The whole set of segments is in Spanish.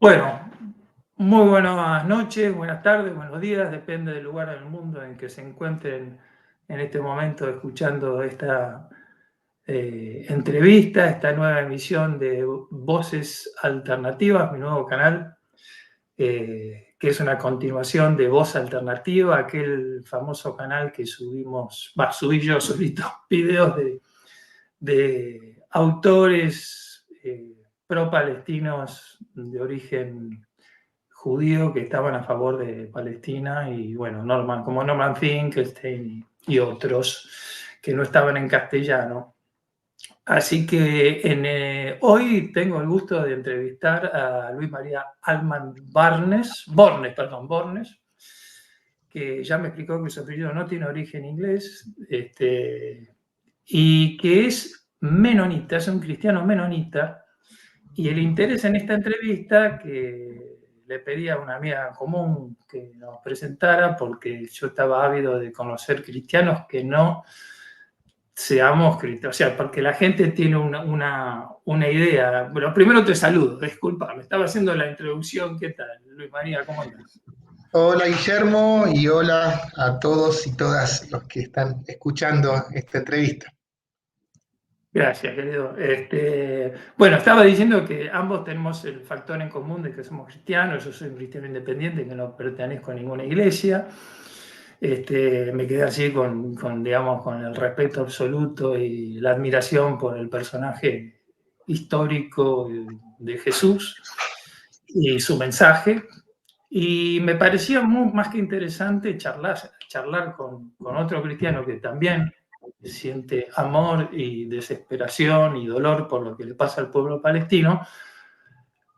Bueno, muy buenas noches, buenas tardes, buenos días, depende del lugar del mundo en que se encuentren en este momento escuchando esta entrevista, esta nueva emisión de Voces Alternativas, mi nuevo canal, que es una continuación de Voz Alternativa, aquel famoso canal que subí yo solito, videos de autores pro-palestinos de origen judío que estaban a favor de Palestina y bueno, como Norman Finkelstein y otros que no estaban en castellano. Así que hoy tengo el gusto de entrevistar a Luis María Alman Bornes, que ya me explicó que su apellido no tiene origen inglés, y que es menonita, es un cristiano menonita. Y el interés en esta entrevista, que le pedí a una amiga común que nos presentara, porque yo estaba ávido de conocer cristianos que no seamos cristianos, o sea, porque la gente tiene una idea. Bueno, primero te saludo, disculpa, me estaba haciendo la introducción. ¿Qué tal, Luis María? ¿Cómo andás? Hola Guillermo y hola a todos y todas los que están escuchando esta entrevista. Gracias, querido. Bueno, estaba diciendo que ambos tenemos el factor en común de que somos cristianos. Yo soy un cristiano independiente que no pertenezco a ninguna iglesia. Me quedé así digamos, con el respeto absoluto y la admiración por el personaje histórico de Jesús y su mensaje. Y me parecía más que interesante charlar con otro cristiano que también siente amor y desesperación y dolor por lo que le pasa al pueblo palestino,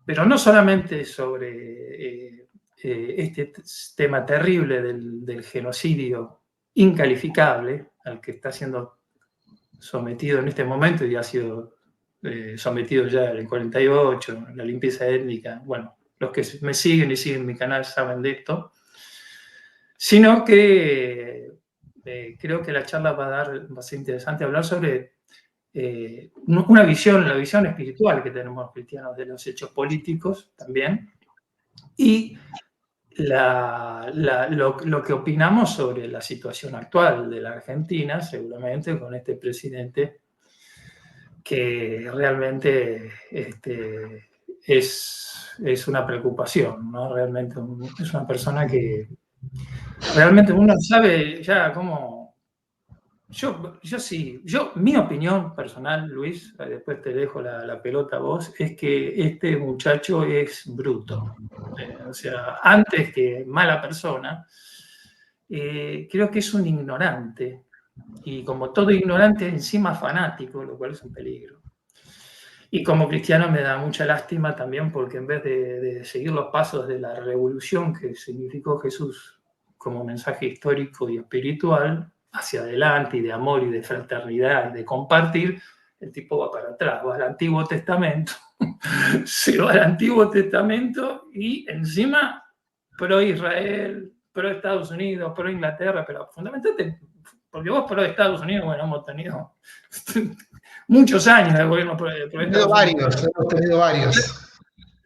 pero no solamente sobre este tema terrible del genocidio incalificable al que está siendo sometido en este momento y ha sido sometido ya en el 48, la limpieza étnica. Bueno, los que me siguen y siguen mi canal saben de esto, sino que creo que la charla va a ser interesante hablar sobre la visión espiritual que tenemos los cristianos de los hechos políticos también, y lo que opinamos sobre la situación actual de la Argentina, seguramente con este presidente que realmente es una preocupación, ¿no? Realmente es una persona que realmente uno sabe ya cómo. Mi opinión personal, Luis, después te dejo la pelota a vos, es que este muchacho es bruto. O sea, antes que mala persona, creo que es un ignorante. Y como todo ignorante, encima fanático, lo cual es un peligro. Y como cristiano me da mucha lástima también porque en vez de seguir los pasos de la revolución que significó Jesús como mensaje histórico y espiritual, hacia adelante y de amor y de fraternidad y de compartir, el tipo va para atrás, va al Antiguo Testamento, se va al Antiguo Testamento y encima pro Israel, pro Estados Unidos, pro Inglaterra, pero fundamentalmente, porque vos pro Estados Unidos, bueno, hemos tenido muchos años de gobierno pro Estados Unidos. Hemos tenido varios.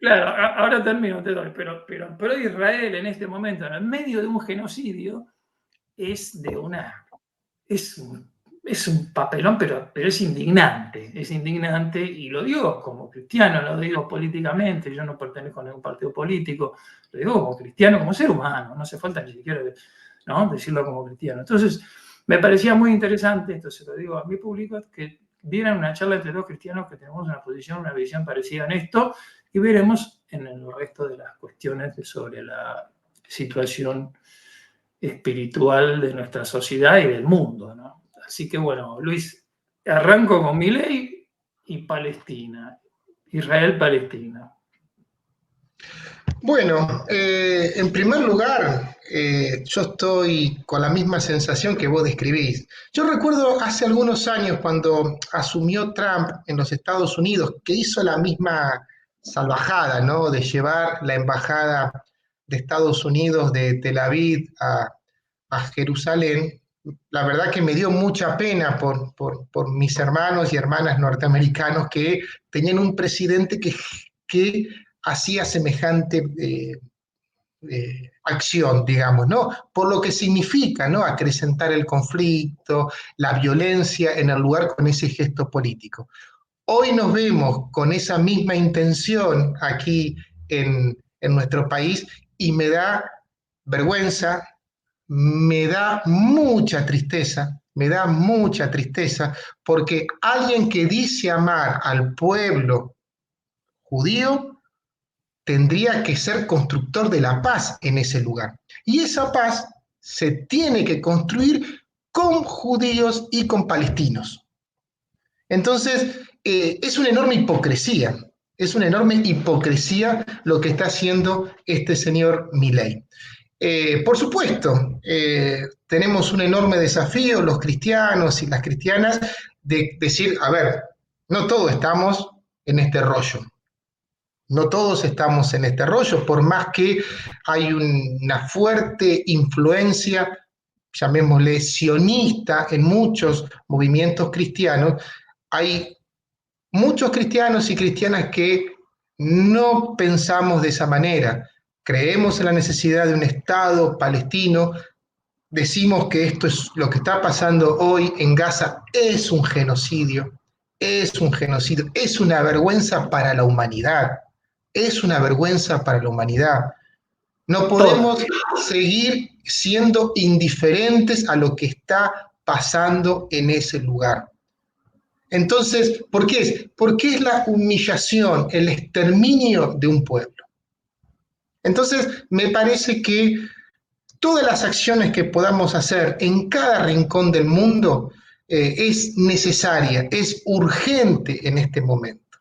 Claro, ahora termino, te doy, pero pro Israel en este momento, en medio de un genocidio, es de una es un papelón, pero es indignante, y lo digo como cristiano, no lo digo políticamente, yo no pertenezco a ningún partido político, lo digo como cristiano, como ser humano, no hace falta ni siquiera, ¿no?, decirlo como cristiano. Entonces, me parecía muy interesante, esto se lo digo a mi público, que vieran una charla entre dos cristianos que tenemos una posición, una visión parecida en esto, y veremos en el resto de las cuestiones sobre la situación espiritual de nuestra sociedad y del mundo, ¿no? Así que bueno, Luis, arranco con Milei y Palestina, Israel-Palestina. Bueno, en primer lugar, yo estoy con la misma sensación que vos describís. Yo recuerdo hace algunos años cuando asumió Trump en los Estados Unidos, que hizo la misma salvajada, ¿no? De llevar la embajada de Estados Unidos de Tel Aviv a Jerusalén. La verdad que me dio mucha pena por mis hermanos y hermanas norteamericanos que tenían un presidente que hacía semejante acción, digamos, ¿no? Por lo que significa, ¿no? Acrecentar el conflicto, la violencia en el lugar con ese gesto político. Hoy nos vemos con esa misma intención aquí en nuestro país y me da vergüenza, me da mucha tristeza, porque alguien que dice amar al pueblo judío tendría que ser constructor de la paz en ese lugar. Y esa paz se tiene que construir con judíos y con palestinos. Entonces, es una enorme hipocresía, es una enorme hipocresía lo que está haciendo este señor Milei. Por supuesto, tenemos un enorme desafío, los cristianos y las cristianas, de decir, a ver, no todos estamos en este rollo, no todos estamos en este rollo, por más que hay una fuerte influencia, llamémosle sionista, en muchos movimientos cristianos, hay muchos cristianos y cristianas que no pensamos de esa manera. Creemos en la necesidad de un Estado palestino, decimos que esto es lo que está pasando hoy en Gaza, es un genocidio, es un genocidio, es una vergüenza para la humanidad, es una vergüenza para la humanidad. No Todo. podemos seguir siendo indiferentes a lo que está pasando en ese lugar. Entonces, ¿por qué es? Porque es la humillación, el exterminio de un pueblo. Entonces, me parece que todas las acciones que podamos hacer en cada rincón del mundo es necesaria, es urgente en este momento.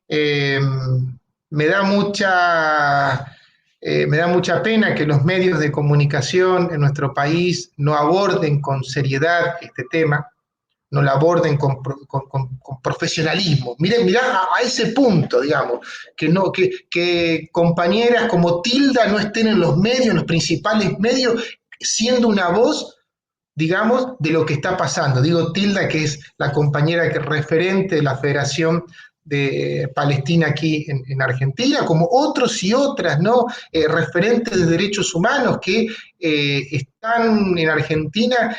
Eh, me da me da mucha pena que los medios de comunicación en nuestro país no aborden con seriedad este tema, no la aborden con profesionalismo. Mirá a ese punto, digamos, que compañeras como Tilda no estén en los medios, en los principales medios, siendo una voz, digamos, de lo que está pasando. Digo Tilda, que es la compañera que referente de la Federación de Palestina aquí Argentina, como otros y otras, ¿no? Referentes de derechos humanos que están en Argentina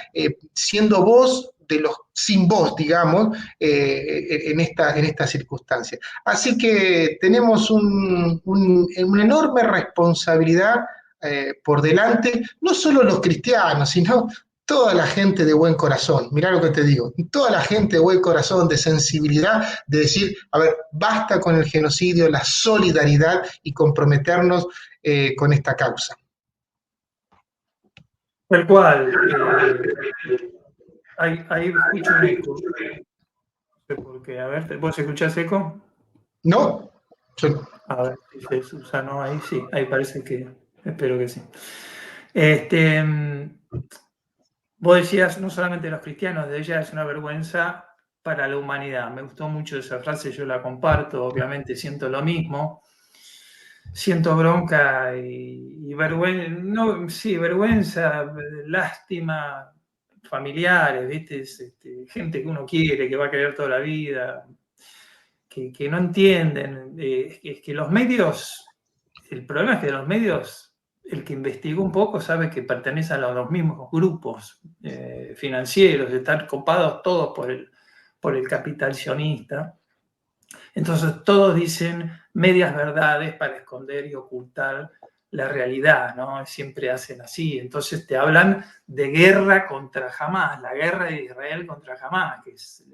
siendo voz de los sin voz, digamos, en esta circunstancia. Así que tenemos una enorme responsabilidad por delante, no solo los cristianos, sino toda la gente de buen corazón, mirá lo que te digo, toda la gente de buen corazón, de sensibilidad, de decir, a ver, basta con el genocidio, la solidaridad y comprometernos con esta causa. Tal cual. Ahí escucho un eco. No sé por qué. A ver, ¿vos escuchás eco? ¿No? A ver, dice Susano, ahí sí, ahí parece que, espero que sí. Vos decías, no solamente los cristianos, de ella es una vergüenza para la humanidad. Me gustó mucho esa frase, yo la comparto, obviamente siento lo mismo. Siento bronca y vergüenza, no, sí, vergüenza, lástima, familiares, ¿viste? Gente que uno quiere, que va a querer toda la vida, que no entienden. Es que los medios, el problema es que los medios, el que investigó un poco sabe que pertenecen a los mismos grupos financieros, están copados todos por el capital sionista. Entonces todos dicen medias verdades para esconder y ocultar la realidad, ¿no? Siempre hacen así. Entonces te hablan de guerra contra Hamás, la guerra de Israel contra Hamás, que es,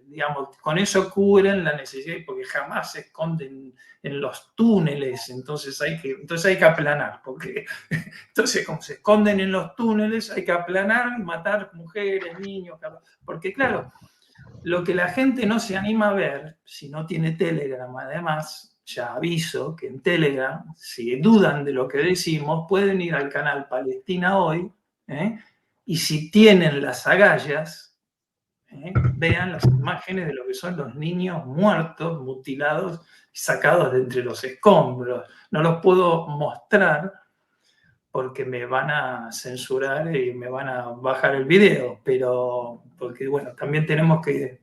digamos, con eso cubren la necesidad, porque Hamás se esconde en los túneles, entonces hay que aplanar, porque entonces como se esconden en los túneles, hay que aplanar y matar mujeres, niños, porque claro, lo que la gente no se anima a ver, si no tiene Telegram, además, ya aviso que en Telegram, si dudan de lo que decimos, pueden ir al canal Palestina Hoy, y si tienen las agallas, vean las imágenes de lo que son los niños muertos, mutilados, sacados de entre los escombros. No los puedo mostrar porque me van a censurar y me van a bajar el video, pero porque bueno, también tenemos que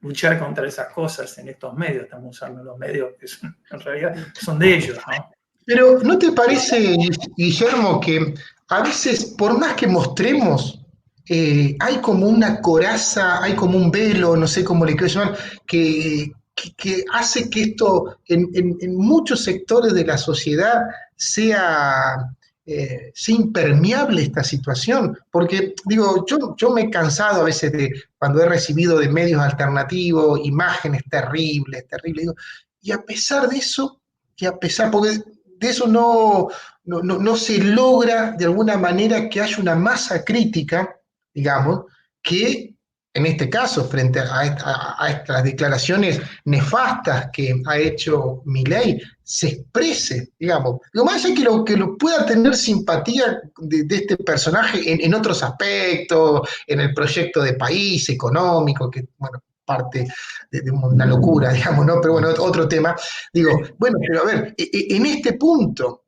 luchar contra esas cosas en estos medios. Estamos usando los medios que son, en realidad son de ellos, ¿no? Pero ¿no te parece, Guillermo, que a veces, por más que mostremos, hay como una coraza, hay como un velo, no sé cómo le quiero llamar, que hace que esto en muchos sectores de la sociedad sea impermeable esta situación? Porque, digo, yo me he cansado a veces de, cuando he recibido de medios alternativos, imágenes terribles, terribles, digo, y a pesar de eso, porque de eso no se logra de alguna manera que haya una masa crítica, digamos, que en este caso, frente a estas declaraciones nefastas que ha hecho Milei, se exprese, digamos. Lo más es que lo pueda tener simpatía de este personaje en otros aspectos, en el proyecto de país, económico, que, bueno, parte de una locura, digamos, ¿no? Pero bueno, otro tema. Digo, bueno, pero a ver, en este punto,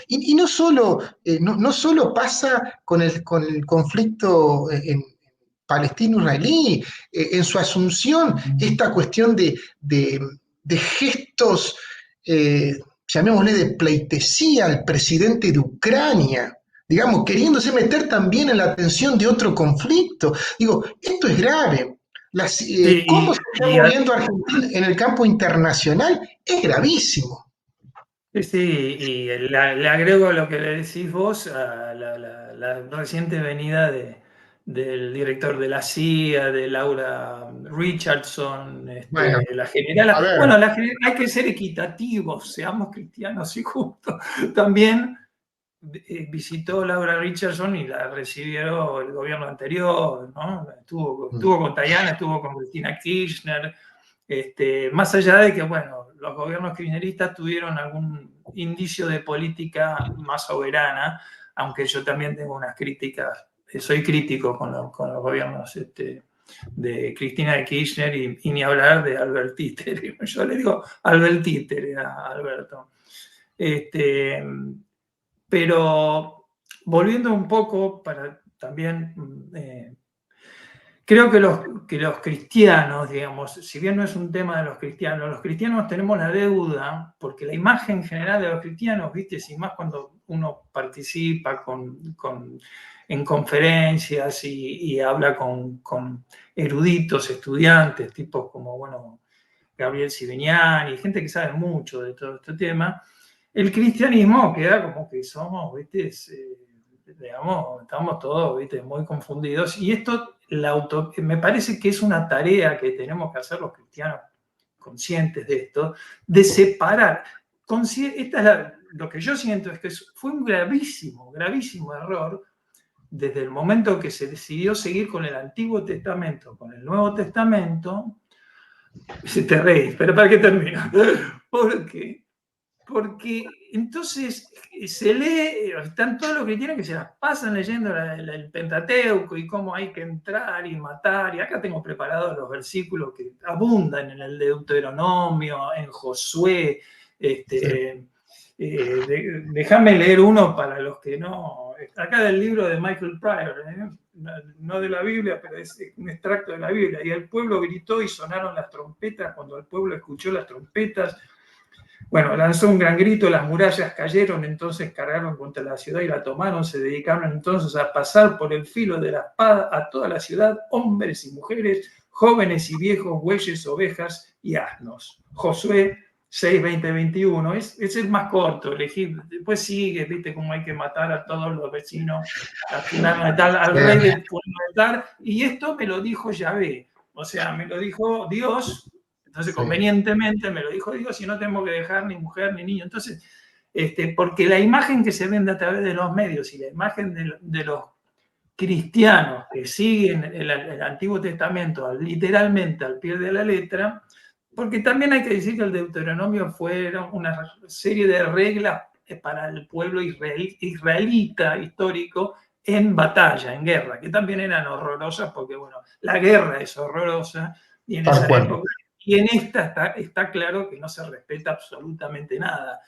y no solo pasa con el conflicto en palestino-israelí, en su asunción, esta cuestión de gestos, llamémosle de pleitesía al presidente de Ucrania, digamos, queriéndose meter también en la atención de otro conflicto. Digo, esto es grave. Cómo Sí, se está moviendo Argentina en el campo internacional es gravísimo. sí, y le agrego a lo que le decís vos a la reciente venida del director de la CIA, de Laura Richardson, Bueno, la a generala. ver, Bueno, hay que ser equitativos, seamos cristianos y justos. También visitó Laura Richardson y la recibió el gobierno anterior, ¿no? Estuvo con Tayana, estuvo con Cristina Kirchner. Más allá de que, bueno, los gobiernos kirchneristas tuvieron algún indicio de política más soberana, aunque yo también tengo unas críticas, soy crítico con los gobiernos de Cristina de Kirchner y ni hablar de Albert Títer. Yo le digo Albert Títer a Alberto. Pero volviendo un poco para también creo que los cristianos, digamos, si bien no es un tema de los cristianos tenemos la deuda, porque la imagen general de los cristianos, viste, sin más cuando uno participa en conferencias y habla con eruditos, estudiantes, tipos como, bueno, Gabriel Sibeniani, gente que sabe mucho de todo este tema, el cristianismo queda como que somos, viste, digamos, estamos todos, viste, muy confundidos. Y esto me parece que es una tarea que tenemos que hacer los cristianos conscientes de esto, de separar. Lo que yo siento es que fue un gravísimo, gravísimo error desde el momento que se decidió seguir con el Antiguo Testamento, con el Nuevo Testamento. Si te reís, pero ¿para qué termino? Porque entonces se lee, están todos los cristianos que se las pasan leyendo el Pentateuco y cómo hay que entrar y matar. Y acá tengo preparados los versículos que abundan en el Deuteronomio, en Josué. Déjame leer uno para los que no. Acá del libro de Michael Pryor, no de la Biblia, pero es un extracto de la Biblia. Y el pueblo gritó y sonaron las trompetas. Cuando el pueblo escuchó las trompetas, bueno, lanzó un gran grito, las murallas cayeron, entonces cargaron contra la ciudad y la tomaron, se dedicaron entonces a pasar por el filo de la espada a toda la ciudad, hombres y mujeres, jóvenes y viejos, bueyes, ovejas y asnos. Josué 6, 20, 21, es el más corto, elegí, después sigue, viste cómo hay que matar a todos los vecinos, al rey del fundamental, y esto me lo dijo Yahvé, o sea, me lo dijo Dios. Entonces, convenientemente me lo dijo Dios y no tengo que dejar ni mujer ni niño. Entonces, porque la imagen que se vende a través de los medios y la imagen de los cristianos que siguen el Antiguo Testamento literalmente al pie de la letra, porque también hay que decir que el Deuteronomio fueron una serie de reglas para el pueblo israelita histórico en batalla, en guerra, que también eran horrorosas porque, bueno, la guerra es horrorosa y en esa época. Y en esta está claro que no se respeta absolutamente nada.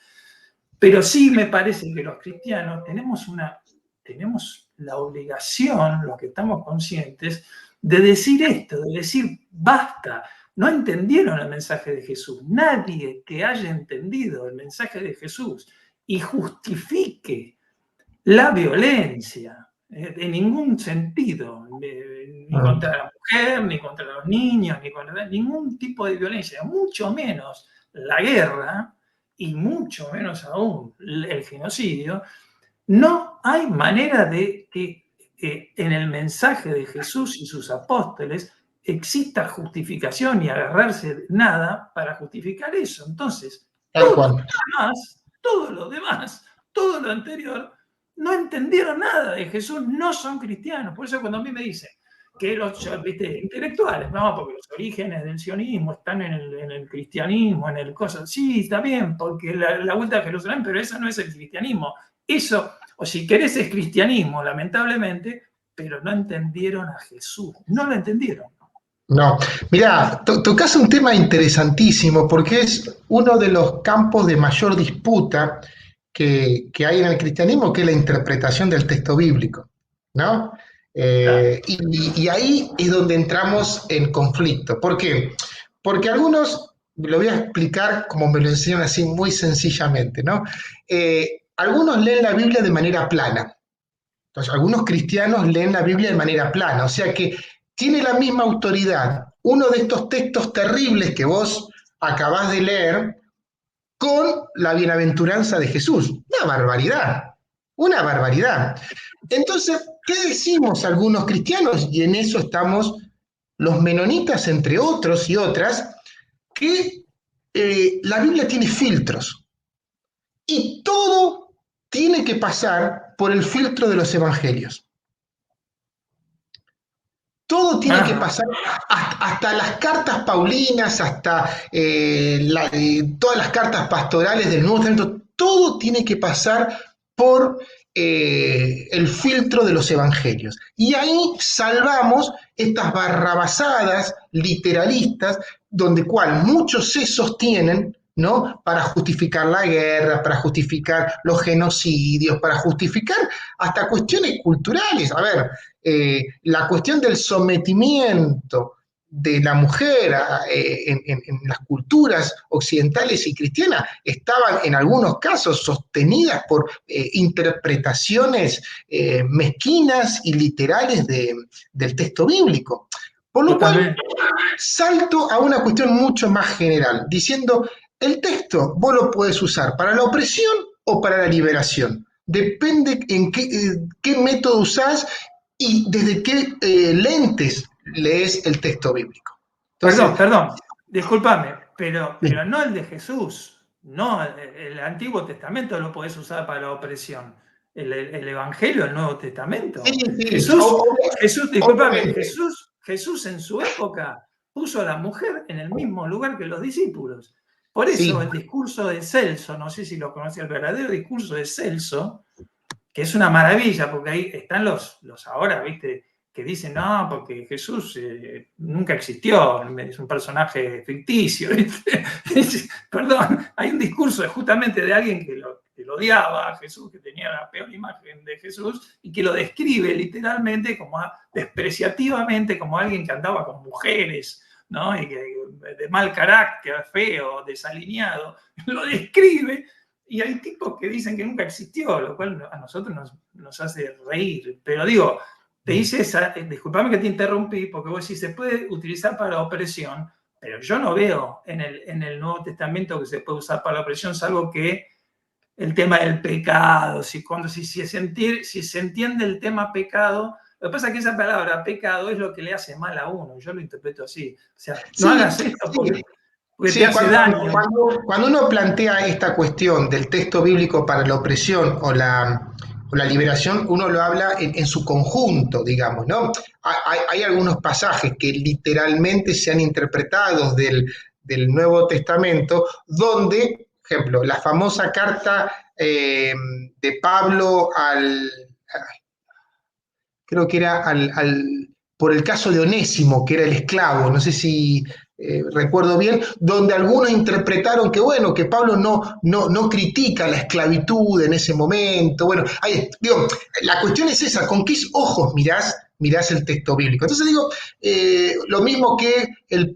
Pero sí me parece que los cristianos tenemos la obligación, los que estamos conscientes, de decir esto, de decir basta. No entendieron el mensaje de Jesús. Nadie que haya entendido el mensaje de Jesús y justifique la violencia, en ningún sentido, ni contra la mujer, ni contra los niños, ni contra ningún tipo de violencia, mucho menos la guerra y mucho menos aún el genocidio. No hay manera de que en el mensaje de Jesús y sus apóstoles exista justificación y agarrarse de nada para justificar eso. Entonces, todo lo demás, todo lo anterior, no entendieron nada de Jesús, no son cristianos. Por eso cuando a mí me dicen que los intelectuales, no, porque los orígenes del sionismo están en el cristianismo, en el cosa, sí, está bien, porque la vuelta a Jerusalén, pero eso no es el cristianismo. Eso, o si querés, es cristianismo, lamentablemente, pero no entendieron a Jesús, no lo entendieron. No, mira, tocas un tema interesantísimo porque es uno de los campos de mayor disputa que hay en el cristianismo, que es la interpretación del texto bíblico, ¿no? Y ahí es donde entramos en conflicto. ¿Por qué? Porque algunos, lo voy a explicar como me lo enseñan así muy sencillamente, ¿no? Algunos leen la Biblia de manera plana. Entonces, algunos cristianos leen la Biblia de manera plana, o sea que tiene la misma autoridad uno de estos textos terribles que vos acabás de leer con la bienaventuranza de Jesús. Una barbaridad, una barbaridad. Entonces, ¿qué decimos algunos cristianos? Y en eso estamos los menonitas, entre otros y otras, que la Biblia tiene filtros y todo tiene que pasar por el filtro de los evangelios. Todo tiene que pasar, hasta las cartas paulinas, hasta todas las cartas pastorales del Nuevo Testamento, todo tiene que pasar por el filtro de los evangelios. Y ahí salvamos estas barrabasadas literalistas, donde cual muchos se sostienen, ¿no? Para justificar la guerra, para justificar los genocidios, para justificar hasta cuestiones culturales. A ver, la cuestión del sometimiento de la mujer en las culturas occidentales y cristianas estaban en algunos casos sostenidas por interpretaciones mezquinas y literales del texto bíblico. Por lo cual, salto a una cuestión mucho más general, diciendo, el texto vos lo podés usar para la opresión o para la liberación. Depende en qué método usás y desde qué lentes lees el texto bíblico. Entonces, perdón, discúlpame, pero no el de Jesús, no, el Antiguo Testamento lo podés usar para la opresión. El Evangelio, el Nuevo Testamento. Sí. Discúlpame, Jesús en su época puso a la mujer en el mismo lugar que los discípulos. Por eso el discurso de Celso, no sé si lo conoce, el verdadero discurso de Celso, que es una maravilla, porque ahí están los ahora, ¿viste? Que dicen, no, porque Jesús nunca existió, es un personaje ficticio, ¿viste? Perdón, hay un discurso justamente de alguien que lo odiaba a Jesús, que tenía la peor imagen de Jesús, y que lo describe literalmente, como despreciativamente, como alguien que andaba con mujeres, ¿no? Y que de mal carácter, feo, desalineado, lo describe. Y hay tipos que dicen que nunca existió, lo cual a nosotros nos hace reír. Pero digo, te dice esa, disculpame que te interrumpí, porque vos decís, se puede utilizar para la opresión, pero yo no veo en el Nuevo Testamento que se puede usar para la opresión, salvo que el tema del pecado, si se entiende el tema pecado, lo que pasa es que esa palabra pecado es lo que le hace mal a uno, yo lo interpreto así. O sea, no hagas esto porque te hace daño. Cuando uno plantea esta cuestión del texto bíblico para la opresión o la liberación, uno lo habla en su conjunto, digamos, ¿no? Hay algunos pasajes que literalmente se han interpretado del Nuevo Testamento, donde, por ejemplo, la famosa carta de Pablo creo que era por el caso de Onésimo, que era el esclavo, no sé si recuerdo bien, donde algunos interpretaron que, bueno, que Pablo no critica la esclavitud en ese momento. Bueno, digo, la cuestión es esa, ¿con qué ojos mirás mirás el texto bíblico. Entonces digo, lo mismo que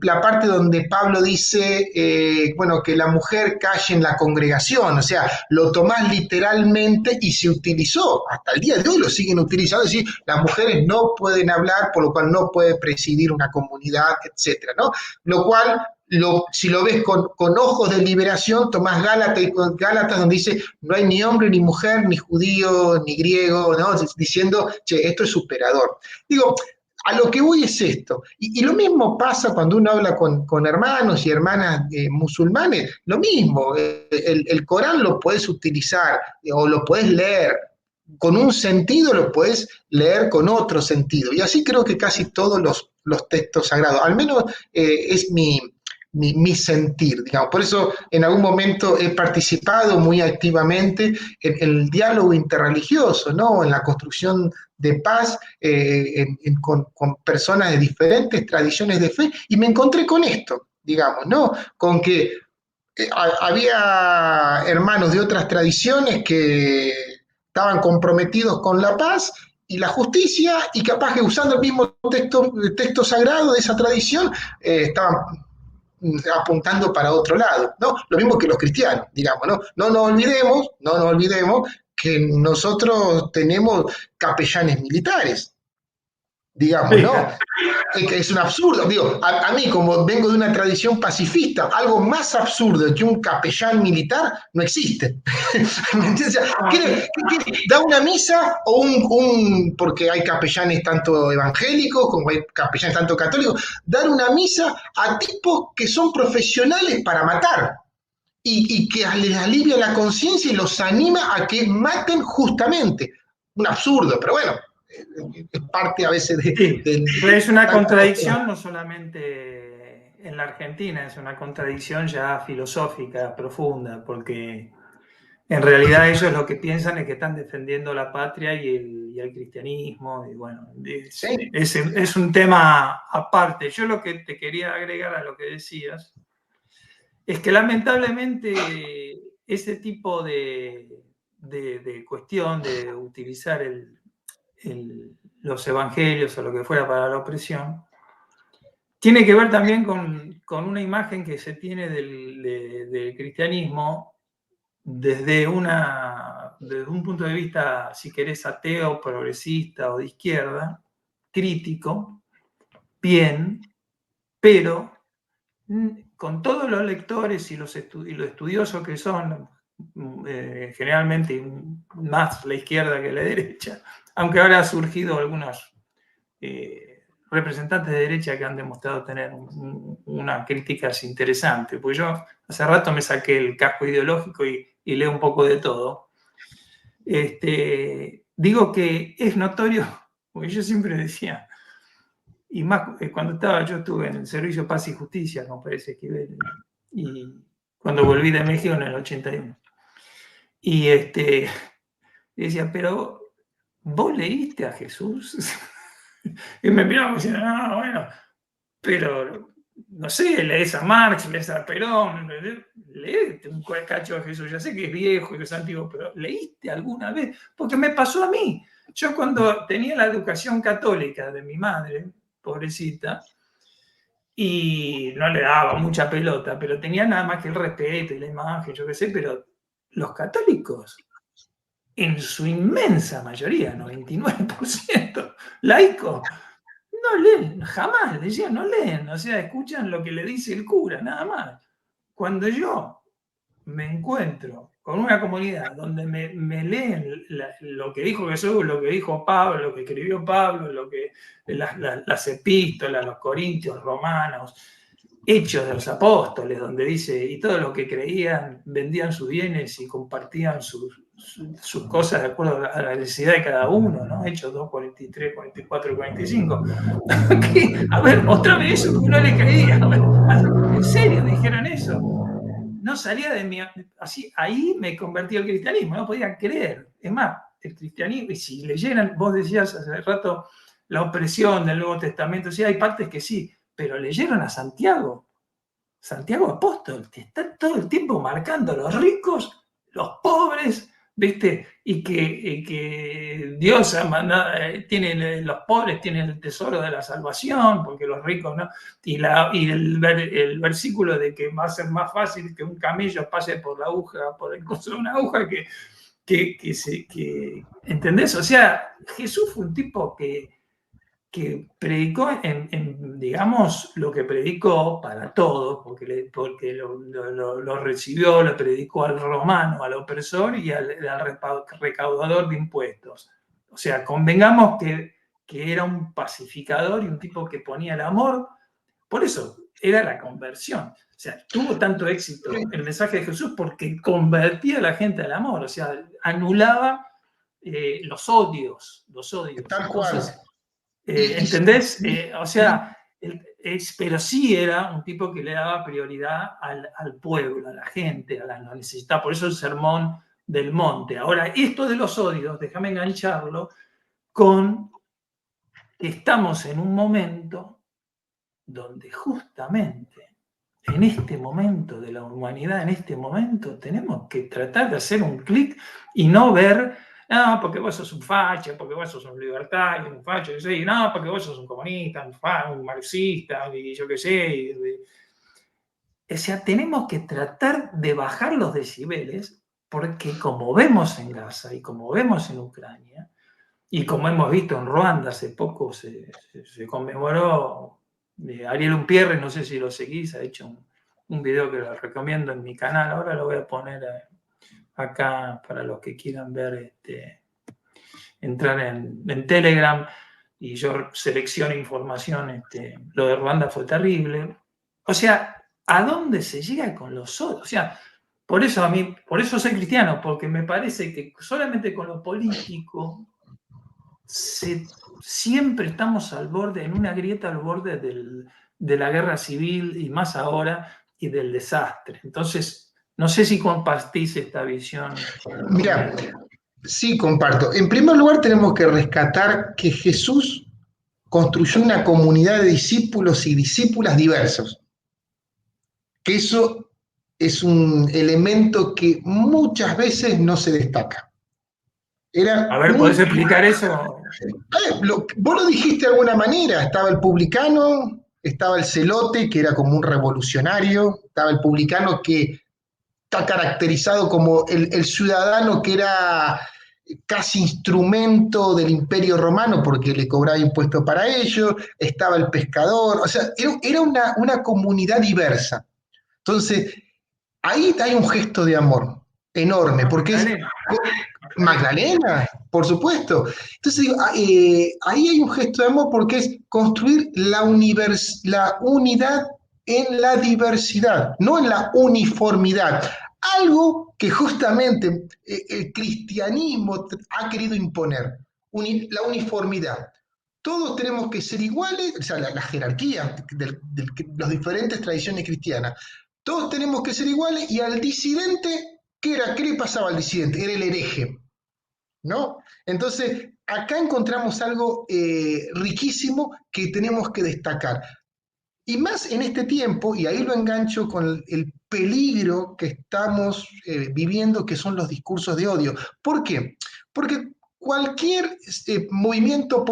la parte donde Pablo dice, bueno, que la mujer calle en la congregación, o sea, lo tomás literalmente y se utilizó, hasta el día de hoy lo siguen utilizando, es decir, las mujeres no pueden hablar, por lo cual no puede presidir una comunidad, etcétera, ¿no? Lo cual si lo ves con ojos de liberación, tomás Gálatas donde dice, no hay ni hombre, ni mujer, ni judío, ni griego, ¿no? Diciendo, che, esto es superador. Digo, a lo que voy es esto. Y lo mismo pasa cuando uno habla con hermanos y hermanas musulmanes, lo mismo. El Corán lo puedes utilizar o lo puedes leer con un sentido, lo puedes leer con otro sentido. Y así creo que casi todos los textos sagrados, al menos es mi sentir, digamos. Por eso en algún momento he participado muy activamente en el diálogo interreligioso, ¿no? En la construcción de paz con personas de diferentes tradiciones de fe, y me encontré con esto, digamos, ¿no? Con que había hermanos de otras tradiciones que estaban comprometidos con la paz y la justicia, y capaz que usando el mismo texto sagrado de esa tradición, estaban apuntando para otro lado, ¿no? Lo mismo que los cristianos, digamos, ¿no? No nos olvidemos que nosotros tenemos capellanes militares, digamos, Sí, ¿no? Es un absurdo, digo, a mí como vengo de una tradición pacifista, algo más absurdo que un capellán militar no existe. ¿Me entiendes? O sea, no, ¿da una misa o porque hay capellanes tanto evangélicos como hay capellanes tanto católicos, dar una misa a tipos que son profesionales para matar? Y que les alivia la conciencia y los anima a que maten justamente. Un absurdo, pero bueno, es parte a veces sí, de es una tanta contradicción no solamente en la Argentina, es una contradicción ya filosófica, profunda, porque en realidad ellos lo que piensan es que están defendiendo la patria y el cristianismo, y bueno, Sí, es un tema aparte. Yo lo que te quería agregar a lo que decías es que lamentablemente ese tipo de cuestión de utilizar los evangelios o lo que fuera para la opresión, tiene que ver también con una imagen que se tiene del cristianismo desde un punto de vista, si querés, ateo, progresista o de izquierda, crítico, bien, pero con todos los lectores y los estudiosos que son, generalmente más la izquierda que la derecha, aunque ahora ha surgido algunos representantes de derecha que han demostrado tener una crítica interesante, pues yo hace rato me saqué el casco ideológico y leo un poco de todo. Digo que es notorio, porque yo siempre decía, y más cuando yo estuve en el Servicio Paz y Justicia, como parece que y cuando volví de México en el 81. Y decía, pero ¿vos leíste a Jesús? Y me miraban diciendo, no, bueno, pero no sé, lees a Marx, lees a Perón, leíste un cacho de Jesús, ya sé que es viejo y que es antiguo, pero ¿leíste alguna vez? Porque me pasó a mí. Yo cuando tenía la educación católica de mi madre, pobrecita, y no le daba mucha pelota, pero tenía nada más que el respeto y la imagen, yo qué sé, pero los católicos, en su inmensa mayoría, 99% laicos, no leen, jamás decían, no leen, o sea, escuchan lo que le dice el cura, nada más. Cuando yo me encuentro con una comunidad donde me leen lo que dijo Jesús, lo que dijo Pablo, lo que escribió Pablo, las epístolas, los corintios, romanos, hechos de los apóstoles, donde dice, y todos los que creían vendían sus bienes y compartían sus cosas de acuerdo a la necesidad de cada uno, ¿no? Hechos 2, 43, 44 y 45. A ver, otra vez eso, porque no le creía. A ver, ¿en serio dijeron eso? No salía de mi... Así, ahí me convertí al cristianismo, no podía creer. Es más, el cristianismo, y si leyeran, vos decías hace rato, la opresión del Nuevo Testamento, sí, hay partes que sí, pero leyeron a Santiago, Santiago Apóstol, que está todo el tiempo marcando los ricos, los pobres, ¿viste? Y que Dios ha mandado, tiene los pobres, tienen el tesoro de la salvación, porque los ricos no. Y el versículo de que va a ser más fácil que un camello pase por la aguja, por el coso de una aguja, ¿entendés? O sea, Jesús fue un tipo que predicó digamos, lo que predicó para todos, porque lo recibió, lo predicó al romano, al opresor y al recaudador de impuestos. O sea, convengamos que era un pacificador y un tipo que ponía el amor, por eso era la conversión. O sea, tuvo tanto éxito el mensaje de Jesús porque convertía a la gente al amor, o sea, anulaba los odios. Tal cual. Entonces, ¿entendés? O sea, pero sí era un tipo que le daba prioridad al pueblo, a la gente, a la necesidad. Por eso el sermón del monte. Ahora, esto de los odios, déjame engancharlo con que estamos en un momento donde justamente en este momento de la humanidad, en este momento, tenemos que tratar de hacer un clic y no ver, no, porque vos sos un facho, porque vos sos un libertario, un facho, y no, porque vos sos un comunista, un marxista, y yo qué sé. O sea, tenemos que tratar de bajar los decibeles, porque como vemos en Gaza y como vemos en Ucrania, y como hemos visto en Ruanda, hace poco se conmemoró, Ariel Unpierre, no sé si lo seguís, ha hecho un video que lo recomiendo en mi canal, ahora lo voy a poner acá para los que quieran ver, entrar en Telegram y yo selecciono información, lo de Ruanda fue terrible. O sea, ¿a dónde se llega con los otros? O sea, por eso soy cristiano, porque me parece que solamente con lo político siempre estamos al borde, en una grieta al borde de la guerra civil y más ahora, y del desastre. Entonces, no sé si compartís esta visión Mira, conmigo. sí, comparto. En primer lugar, tenemos que rescatar que Jesús construyó una comunidad de discípulos y discípulas diversos, que eso es un elemento que muchas veces no se destaca. A Era ver, muy... ¿podés explicar eso? Vos lo dijiste de alguna manera, estaba el publicano, estaba el celote, que era como un revolucionario, estaba el publicano que está caracterizado como el ciudadano que era casi instrumento del imperio romano porque le cobraba impuestos para ello, estaba el pescador, o sea, era una comunidad diversa. Entonces, ahí hay un gesto de amor enorme, porque es Magdalena. Magdalena, por supuesto. Entonces, digo, ahí hay un gesto de amor porque es construir la unidad en la diversidad, no en la uniformidad. Algo que justamente el cristianismo ha querido imponer, la uniformidad. Todos tenemos que ser iguales, o sea, la jerarquía de las diferentes tradiciones cristianas. Todos tenemos que ser iguales y al disidente, ¿qué era? ¿Qué le pasaba al disidente? Era el hereje, ¿no? Entonces, acá encontramos algo riquísimo que tenemos que destacar. Y más en este tiempo, y ahí lo engancho con el peligro que estamos viviendo, que son los discursos de odio. ¿Por qué? Porque cualquier movimiento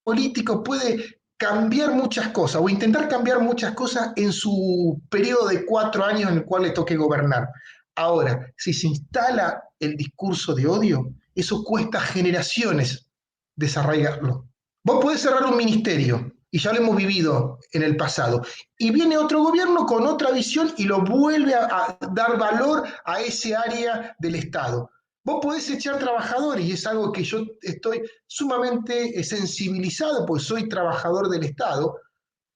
político puede cambiar muchas cosas o intentar cambiar muchas cosas en su periodo de 4 años en el cual le toque gobernar. Ahora, si se instala el discurso de odio, eso cuesta generaciones desarraigarlo. Vos podés cerrar un ministerio, y ya lo hemos vivido en el pasado, y viene otro gobierno con otra visión y lo vuelve a dar valor a ese área del Estado. Vos podés echar trabajadores, y es algo que yo estoy sumamente sensibilizado, pues soy trabajador del Estado,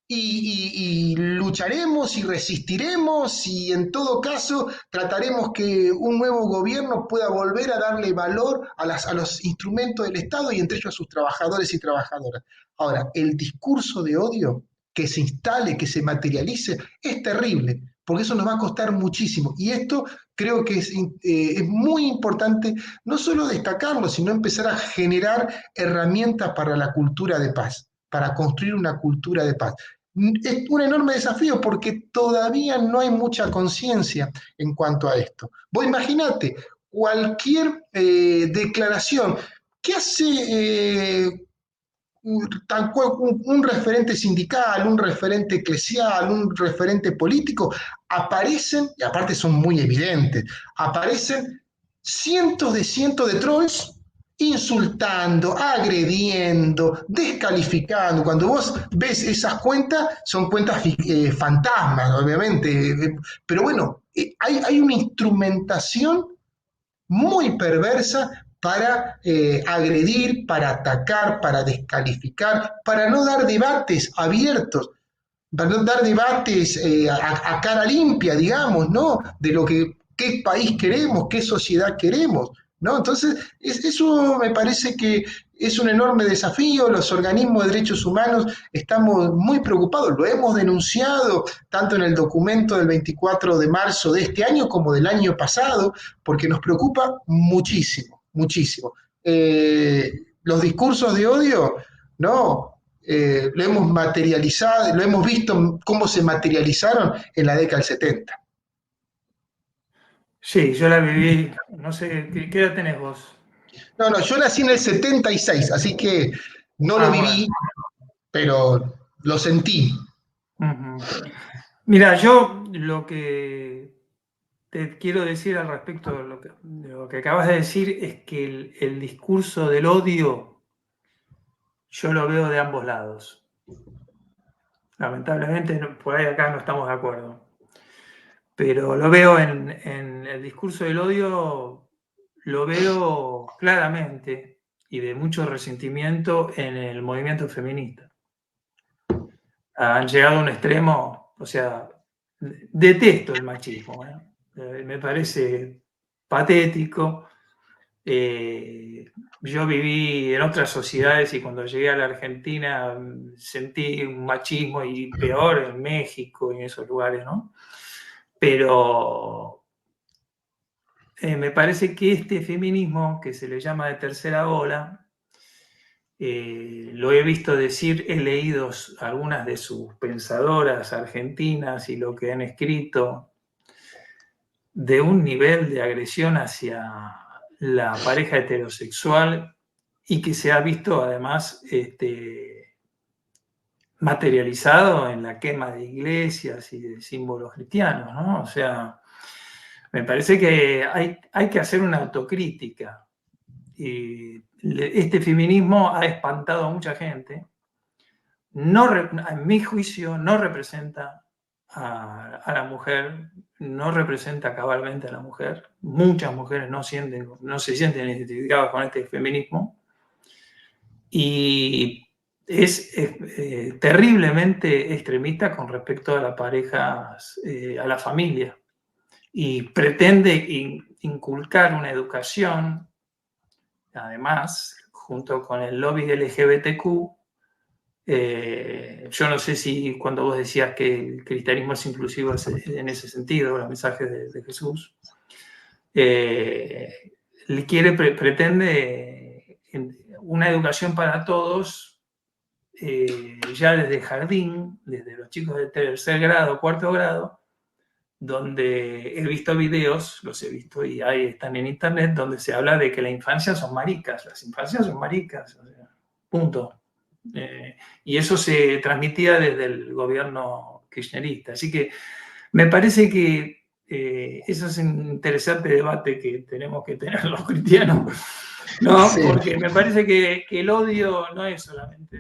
y lucharemos y resistiremos y en todo caso trataremos que un nuevo gobierno pueda volver a darle valor a los instrumentos del Estado y entre ellos a sus trabajadores y trabajadoras. Ahora, el discurso de odio que se instale, que se materialice, es terrible, porque eso nos va a costar muchísimo. Y esto creo que es muy importante no solo destacarlo, sino empezar a generar herramientas para la cultura de paz, para construir una cultura de paz. Es un enorme desafío porque todavía no hay mucha conciencia en cuanto a esto. Vos imaginate, cualquier declaración que hace un referente sindical, un referente eclesial, un referente político, aparecen, y aparte son muy evidentes, aparecen cientos de trolls insultando, agrediendo, descalificando. Cuando vos ves esas cuentas, son cuentas fantasmas, obviamente, pero bueno, hay una instrumentación muy perversa para agredir, para atacar, para descalificar, para no dar debates abiertos, para no dar debates a cara limpia, digamos, ¿no? De lo que, qué país queremos, qué sociedad queremos, ¿no? Entonces, eso me parece que es un enorme desafío. Los organismos de derechos humanos estamos muy preocupados, lo hemos denunciado tanto en el documento del 24 de marzo de este año como del año pasado, porque nos preocupa muchísimo, muchísimo. Los discursos de odio, ¿no? Lo hemos materializado, lo hemos visto cómo se materializaron en la década del 70. Sí, yo la viví, no sé, ¿qué edad tenés vos? No, no, yo nací en el 76, así que no lo Ah, bueno. viví, pero lo sentí. Ujú. Mira, yo lo que te quiero decir al respecto de lo que acabas de decir es que el discurso del odio yo lo veo de ambos lados. Lamentablemente por ahí acá no estamos de acuerdo. Pero lo veo en el discurso del odio, lo veo claramente y de mucho resentimiento en el movimiento feminista. Han llegado a un extremo, o sea, detesto el machismo, ¿eh? Me parece patético. Yo viví en otras sociedades y cuando llegué a la Argentina sentí un machismo y peor en México y en esos lugares, ¿no? Pero me parece que este feminismo que se le llama de tercera ola, lo he visto decir, he leído algunas de sus pensadoras argentinas y lo que han escrito, de un nivel de agresión hacia la pareja heterosexual y que se ha visto además materializado en la quema de iglesias y de símbolos cristianos, ¿no? O sea, me parece que hay que hacer una autocrítica. Y este feminismo ha espantado a mucha gente. No, en mi juicio, no representa a la mujer, no representa cabalmente a la mujer. Muchas mujeres no se sienten identificadas con este feminismo. Y es terriblemente extremista con respecto a las parejas, a la familia. Y pretende inculcar una educación, además, junto con el lobby LGBTQ. Yo no sé si cuando vos decías que el cristianismo es inclusivo en ese sentido, los mensajes de Jesús, pretende una educación para todos, ya desde jardín, desde los chicos de tercer grado, cuarto grado, donde he visto videos, los he visto y ahí están en internet, donde se habla de que la infancia son maricas, las infancias son maricas, o sea, punto. Y eso se transmitía desde el gobierno kirchnerista. Así que me parece que eso es un interesante debate que tenemos que tener los cristianos, ¿no? Sí. Porque me parece que el odio no es solamente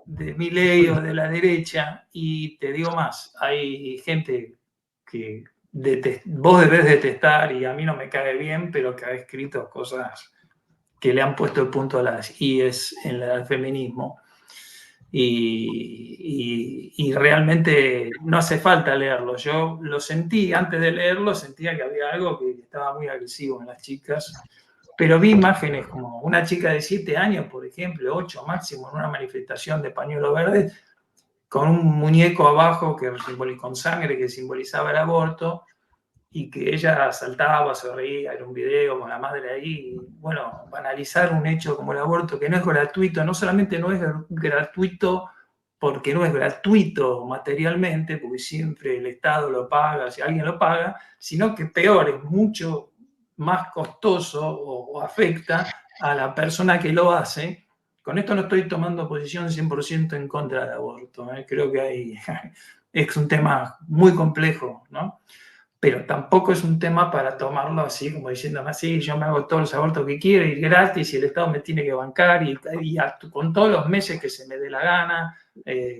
de Milei o de la derecha, y te digo más, hay gente que vos debés detestar y a mí no me cae bien, pero que ha escrito cosas que le han puesto el punto a las IES en el feminismo. Y realmente no hace falta leerlo. Yo lo sentí, antes de leerlo, sentía que había algo que estaba muy agresivo en las chicas, pero vi imágenes como una chica de 7 años, por ejemplo, 8 máximo, en una manifestación de pañuelo verde, con un muñeco abajo con sangre que simbolizaba el aborto, y que ella saltaba, se reía, era un video con la madre ahí. Y, bueno, banalizar un hecho como el aborto, que no es gratuito, no solamente no es gratuito porque no es gratuito materialmente, porque siempre el Estado lo paga, si alguien lo paga, sino que peor, es mucho más costoso o afecta a la persona que lo hace. Con esto no estoy tomando posición 100% en contra del aborto. Creo que es un tema muy complejo, ¿no? Pero tampoco es un tema para tomarlo así, como diciendo, sí, yo me hago todos los abortos que quiero y gratis y el Estado me tiene que bancar y con todos los meses que se me dé la gana,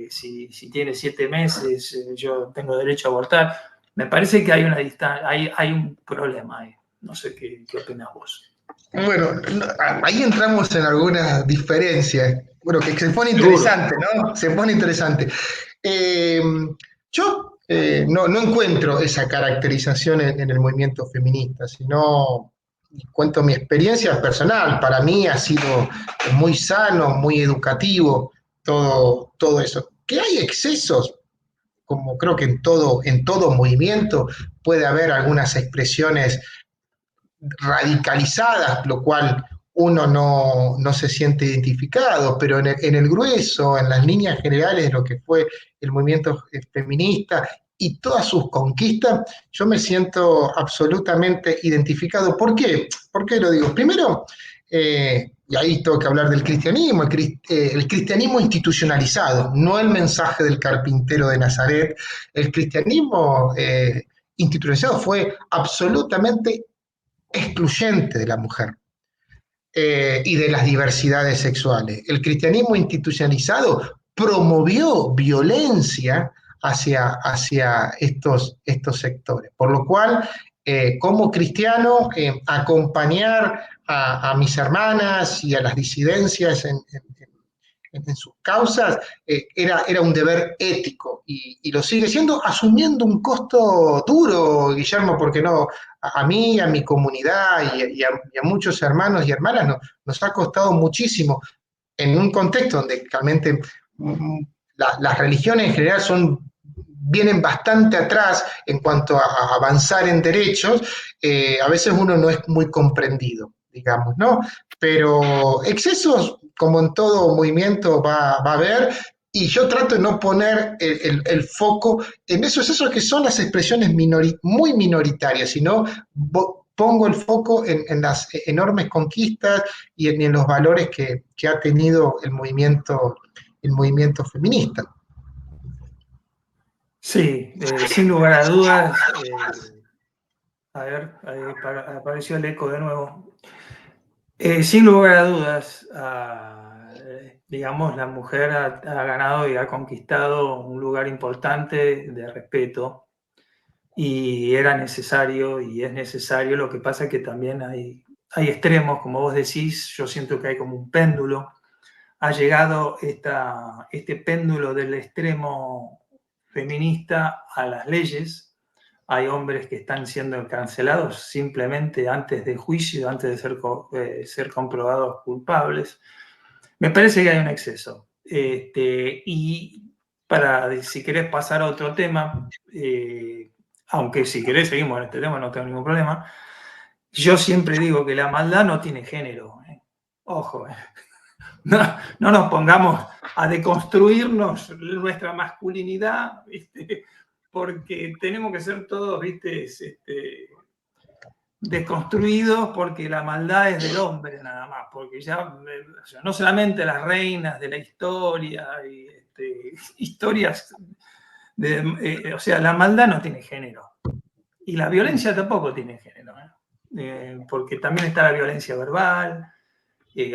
si tiene 7 meses, yo tengo derecho a abortar. Me parece que hay una distancia, hay un problema ahí. No sé qué opinas vos. Bueno, ahí entramos en algunas diferencias. Bueno, que se pone Seguro. interesante, ¿no? Se pone interesante. Eh, yo no encuentro esa caracterización en el movimiento feminista, sino cuento mi experiencia personal. Para mí ha sido muy sano, muy educativo, todo eso. Que hay excesos, como creo que en todo movimiento puede haber algunas expresiones radicalizadas, lo cual uno no se siente identificado, pero en el grueso, en las líneas generales de lo que fue el movimiento feminista y todas sus conquistas, yo me siento absolutamente identificado. ¿Por qué? ¿Por qué lo digo? Primero, y ahí tengo que hablar del cristianismo, el cristianismo institucionalizado, no el mensaje del carpintero de Nazaret. El cristianismo institucionalizado fue absolutamente excluyente de la mujer y de las diversidades sexuales. El cristianismo institucionalizado promovió violencia hacia estos sectores, por lo cual, como cristiano, acompañar mis hermanas y a las disidencias en sus causas, era un deber ético y lo sigue siendo, asumiendo un costo duro, Guillermo, porque no, a mí, a mi comunidad y a muchos hermanos y hermanas nos ha costado muchísimo en un contexto donde realmente las religiones en general vienen bastante atrás en cuanto a avanzar en derechos. A veces uno no es muy comprendido, digamos, ¿no? Pero excesos, como en todo movimiento, va a haber, y yo trato de no poner el foco en esos que son las expresiones muy minoritarias, sino pongo el foco en las enormes conquistas y en los valores que ha tenido el movimiento feminista. Sí, sin lugar a dudas. A ver, ahí apareció el eco de nuevo. Sin lugar a dudas, digamos, la mujer ha ganado y ha conquistado un lugar importante de respeto y era necesario y es necesario. Lo que pasa es que también hay extremos, como vos decís. Yo siento que hay como un péndulo. Ha llegado este péndulo del extremo feminista a las leyes. Hay hombres que están siendo cancelados simplemente antes del juicio, antes de ser comprobados culpables. Me parece que hay un exceso. Y si querés pasar a otro tema, aunque si querés seguimos en este tema, no tengo ningún problema. Yo siempre digo que la maldad no tiene género. Ojo, no nos pongamos a deconstruirnos nuestra masculinidad, ¿viste? Porque tenemos que ser todos, ¿viste? Desconstruidos, porque la maldad es del hombre nada más, porque ya, o sea, no solamente las reinas de la historia, y, historias, o sea, la maldad no tiene género, y la violencia tampoco tiene género, porque también está la violencia verbal.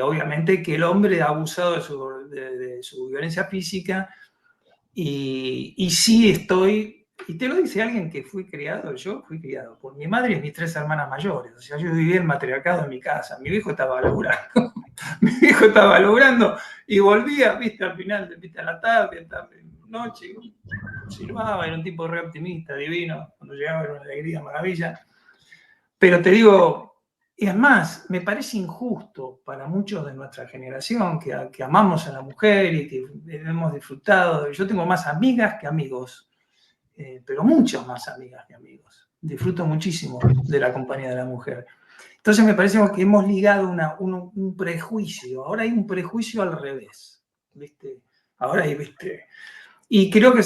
Obviamente que el hombre ha abusado de su violencia física y sí estoy, y te lo dice alguien que yo fui criado por mi madre y mis 3 hermanas mayores. O sea, yo vivía el matriarcado en mi casa, mi viejo estaba laburando, mi viejo estaba laburando y volvía, viste, al final, viste, a la tarde, noche, silbaba, era un tipo re optimista, divino, cuando llegaba era una alegría, maravilla. Pero te digo, es más, me parece injusto para muchos de nuestra generación que amamos a la mujer y que hemos disfrutado. Yo tengo más amigas que amigos, pero muchas más amigas que amigos. Disfruto muchísimo de la compañía de la mujer. Entonces me parece que hemos ligado un prejuicio. Ahora hay un prejuicio al revés, ¿viste? Ahora hay, ¿viste? Y creo que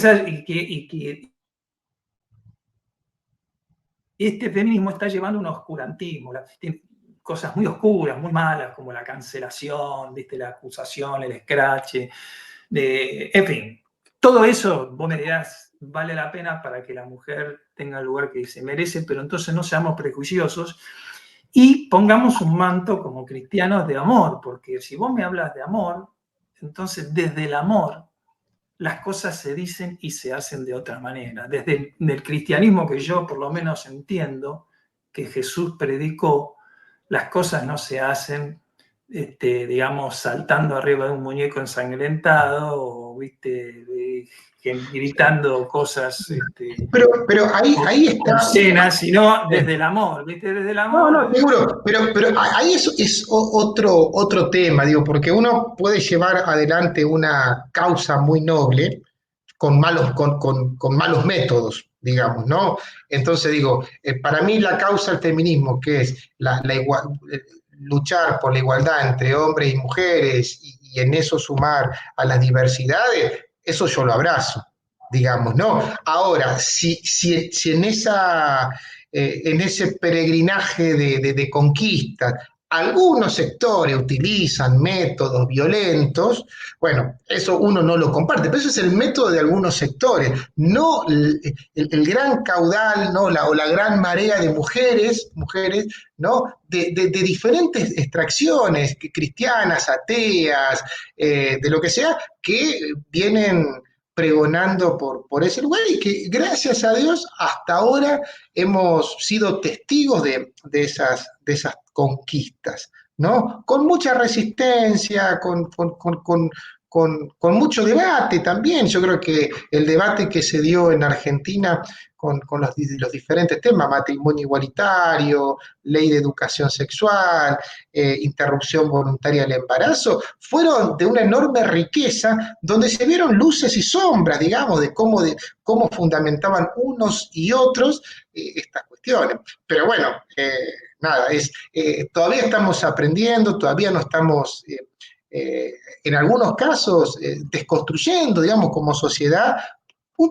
este feminismo está llevando un oscurantismo, tiene cosas muy oscuras, muy malas, como la cancelación, ¿viste? La acusación, el escrache, en fin. Todo eso, vos me dirás, vale la pena para que la mujer tenga el lugar que se merece, pero entonces no seamos prejuiciosos y pongamos un manto como cristianos de amor, porque si vos me hablas de amor, entonces desde el amor las cosas se dicen y se hacen de otra manera. Desde el cristianismo que yo por lo menos entiendo, que Jesús predicó, las cosas no se hacen, digamos, saltando arriba de un muñeco ensangrentado o, viste, gritando cosas Pero ahí está. obscenas, sino desde el amor, ¿viste? Desde el No, amor. no, seguro, pero ahí es otro tema, digo, porque uno puede llevar adelante una causa muy noble con malos métodos, digamos, ¿no? Entonces digo, para mí la causa del feminismo, que es luchar por la igualdad entre hombres y mujeres y en eso sumar a las diversidades, eso yo lo abrazo, digamos, ¿no? Ahora, si en ese peregrinaje de conquista algunos sectores utilizan métodos violentos, bueno, eso uno no lo comparte, pero ese es el método de algunos sectores, no el gran caudal, ¿no? O la gran marea de mujeres, ¿no? De diferentes extracciones, cristianas, ateas, de lo que sea, que vienen pregonando por ese lugar y que gracias a Dios hasta ahora hemos sido testigos de esas conquistas, ¿no? Con mucha resistencia, con mucho debate también. Yo creo que el debate que se dio en Argentina con los diferentes temas, matrimonio igualitario, ley de educación sexual, interrupción voluntaria del embarazo, fueron de una enorme riqueza donde se vieron luces y sombras, digamos, de cómo fundamentaban unos y otros estas cuestiones. Pero bueno, nada, todavía estamos aprendiendo, todavía no estamos, en algunos casos, desconstruyendo, digamos, como sociedad,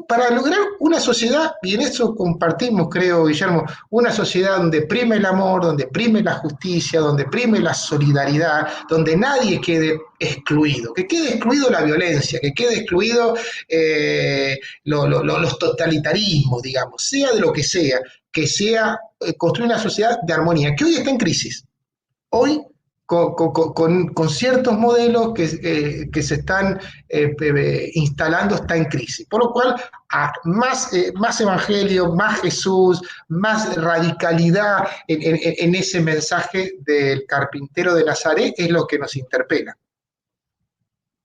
para lograr una sociedad, y en eso compartimos, creo, Guillermo, una sociedad donde prime el amor, donde prime la justicia, donde prime la solidaridad, donde nadie quede excluido, que quede excluido la violencia, que quede excluido los totalitarismos, digamos, sea de lo que sea construir una sociedad de armonía, que hoy está en crisis. Hoy con ciertos modelos que se están instalando está en crisis. Por lo cual, más evangelio, más Jesús, más radicalidad en ese mensaje del carpintero de Nazaret es lo que nos interpela.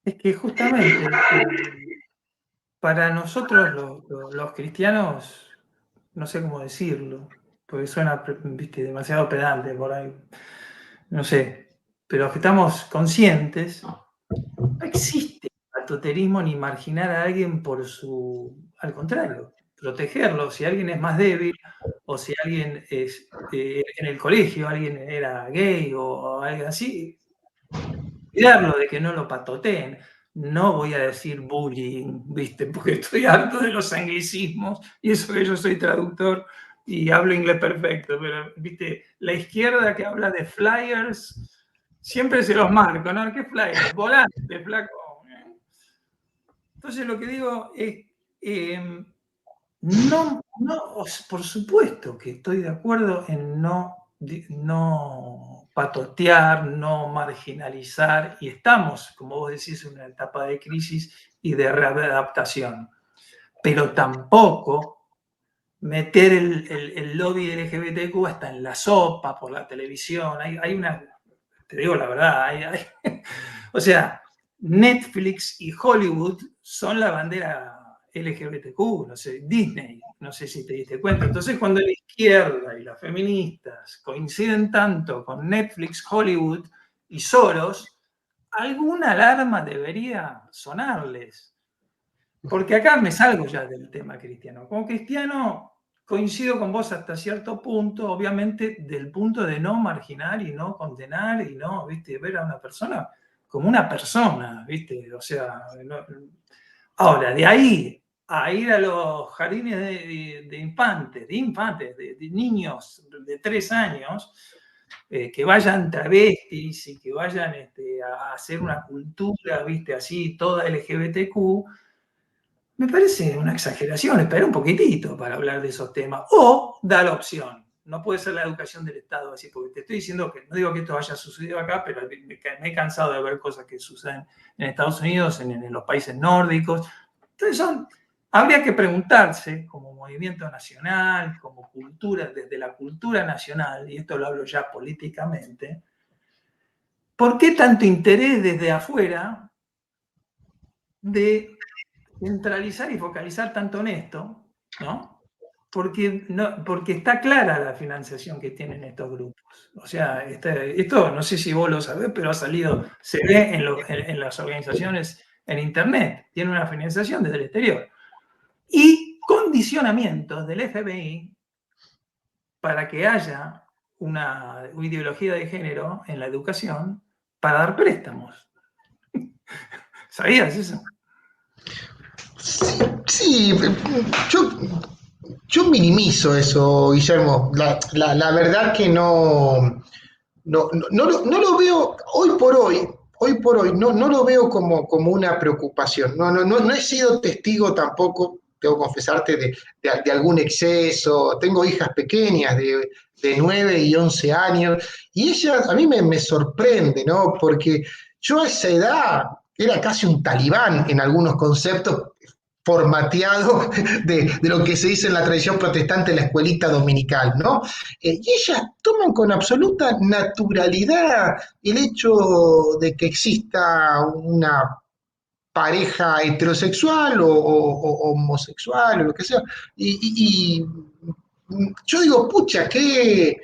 Es que justamente para nosotros los cristianos, no sé cómo decirlo, porque suena, viste, demasiado pedante por ahí, no sé, pero los que estamos conscientes, no existe patoterismo ni marginar a alguien al contrario, protegerlo. Si alguien es más débil o si alguien es, en el colegio, alguien era gay o algo así, cuidarlo de que no lo patoteen. No voy a decir bullying, ¿viste? Porque estoy harto de los anglicismos y eso que yo soy traductor y hablo inglés perfecto, pero, ¿viste? La izquierda que habla de flyers, siempre se los marco, ¿no? ¿Qué flyers? Volante, flaco. Entonces lo que digo es, no, por supuesto que estoy de acuerdo en no patotear, no marginalizar, y estamos, como vos decís, en una etapa de crisis y de readaptación, pero tampoco meter el lobby LGBTQ hasta en la sopa, por la televisión, hay una, te digo la verdad, o sea, Netflix y Hollywood son la bandera LGBTQ, no sé, Disney, no sé si te diste cuenta. Entonces, cuando la izquierda y las feministas coinciden tanto con Netflix, Hollywood y Soros, alguna alarma debería sonarles. Porque acá me salgo ya del tema cristiano. Como cristiano coincido con vos hasta cierto punto, obviamente del punto de no marginar y no condenar y no, viste, ver a una persona como una persona, viste, o sea, no. Ahora, de ahí a ir a los jardines de infantes, de niños de 3 años, que vayan travestis y que vayan a hacer una cultura, viste, así, toda LGBTQ, me parece una exageración, espera un poquitito para hablar de esos temas. O da la opción. No puede ser la educación del Estado así, porque te estoy diciendo que no digo que esto haya sucedido acá, pero me he cansado de ver cosas que suceden en Estados Unidos, en los países nórdicos. Entonces habría que preguntarse como movimiento nacional, como cultura, desde la cultura nacional, y esto lo hablo ya políticamente, ¿por qué tanto interés desde afuera de centralizar y focalizar tanto en esto, ¿no? Porque está clara la financiación que tienen estos grupos. O sea, esto no sé si vos lo sabés, pero ha salido, se ve en las organizaciones en Internet, tiene una financiación desde el exterior. Y condicionamientos del FBI para que haya una ideología de género en la educación para dar préstamos. ¿Sabías eso? Sí, sí, yo minimizo eso, Guillermo. La verdad que no lo veo hoy por hoy, no lo veo como una preocupación. No he sido testigo tampoco, tengo que confesarte, de algún exceso. Tengo hijas pequeñas de 9 y 11 años, y ellas a mí me sorprende, ¿no? Porque yo a esa edad era casi un talibán en algunos conceptos, formateado de lo que se dice en la tradición protestante en la escuelita dominical, ¿no? Y ellas toman con absoluta naturalidad el hecho de que exista una pareja heterosexual o homosexual o lo que sea. Y yo digo, pucha, qué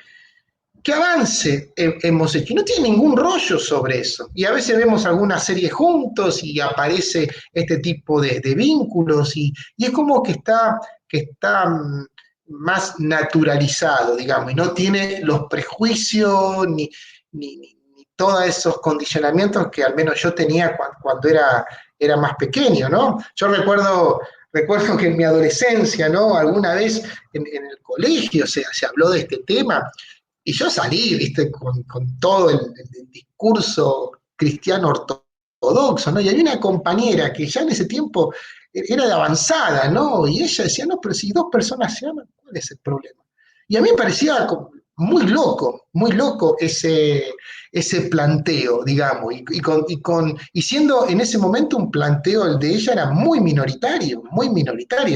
avance hemos hecho. Y no tiene ningún rollo sobre eso. Y a veces vemos alguna serie juntos y aparece este tipo de vínculos y es como que está más naturalizado, digamos, y no tiene los prejuicios ni todos esos condicionamientos que al menos yo tenía cuando era más pequeño, ¿no? Yo recuerdo que en mi adolescencia, ¿no? Alguna vez en el colegio se habló de este tema y yo salí, viste, con todo el discurso cristiano ortodoxo, ¿no? Y había una compañera que ya en ese tiempo era de avanzada, ¿no? Y ella decía, no, pero si dos personas se aman, ¿cuál es el problema? Y a mí me parecía muy loco ese planteo, digamos, y siendo en ese momento un planteo, el de ella era muy minoritario,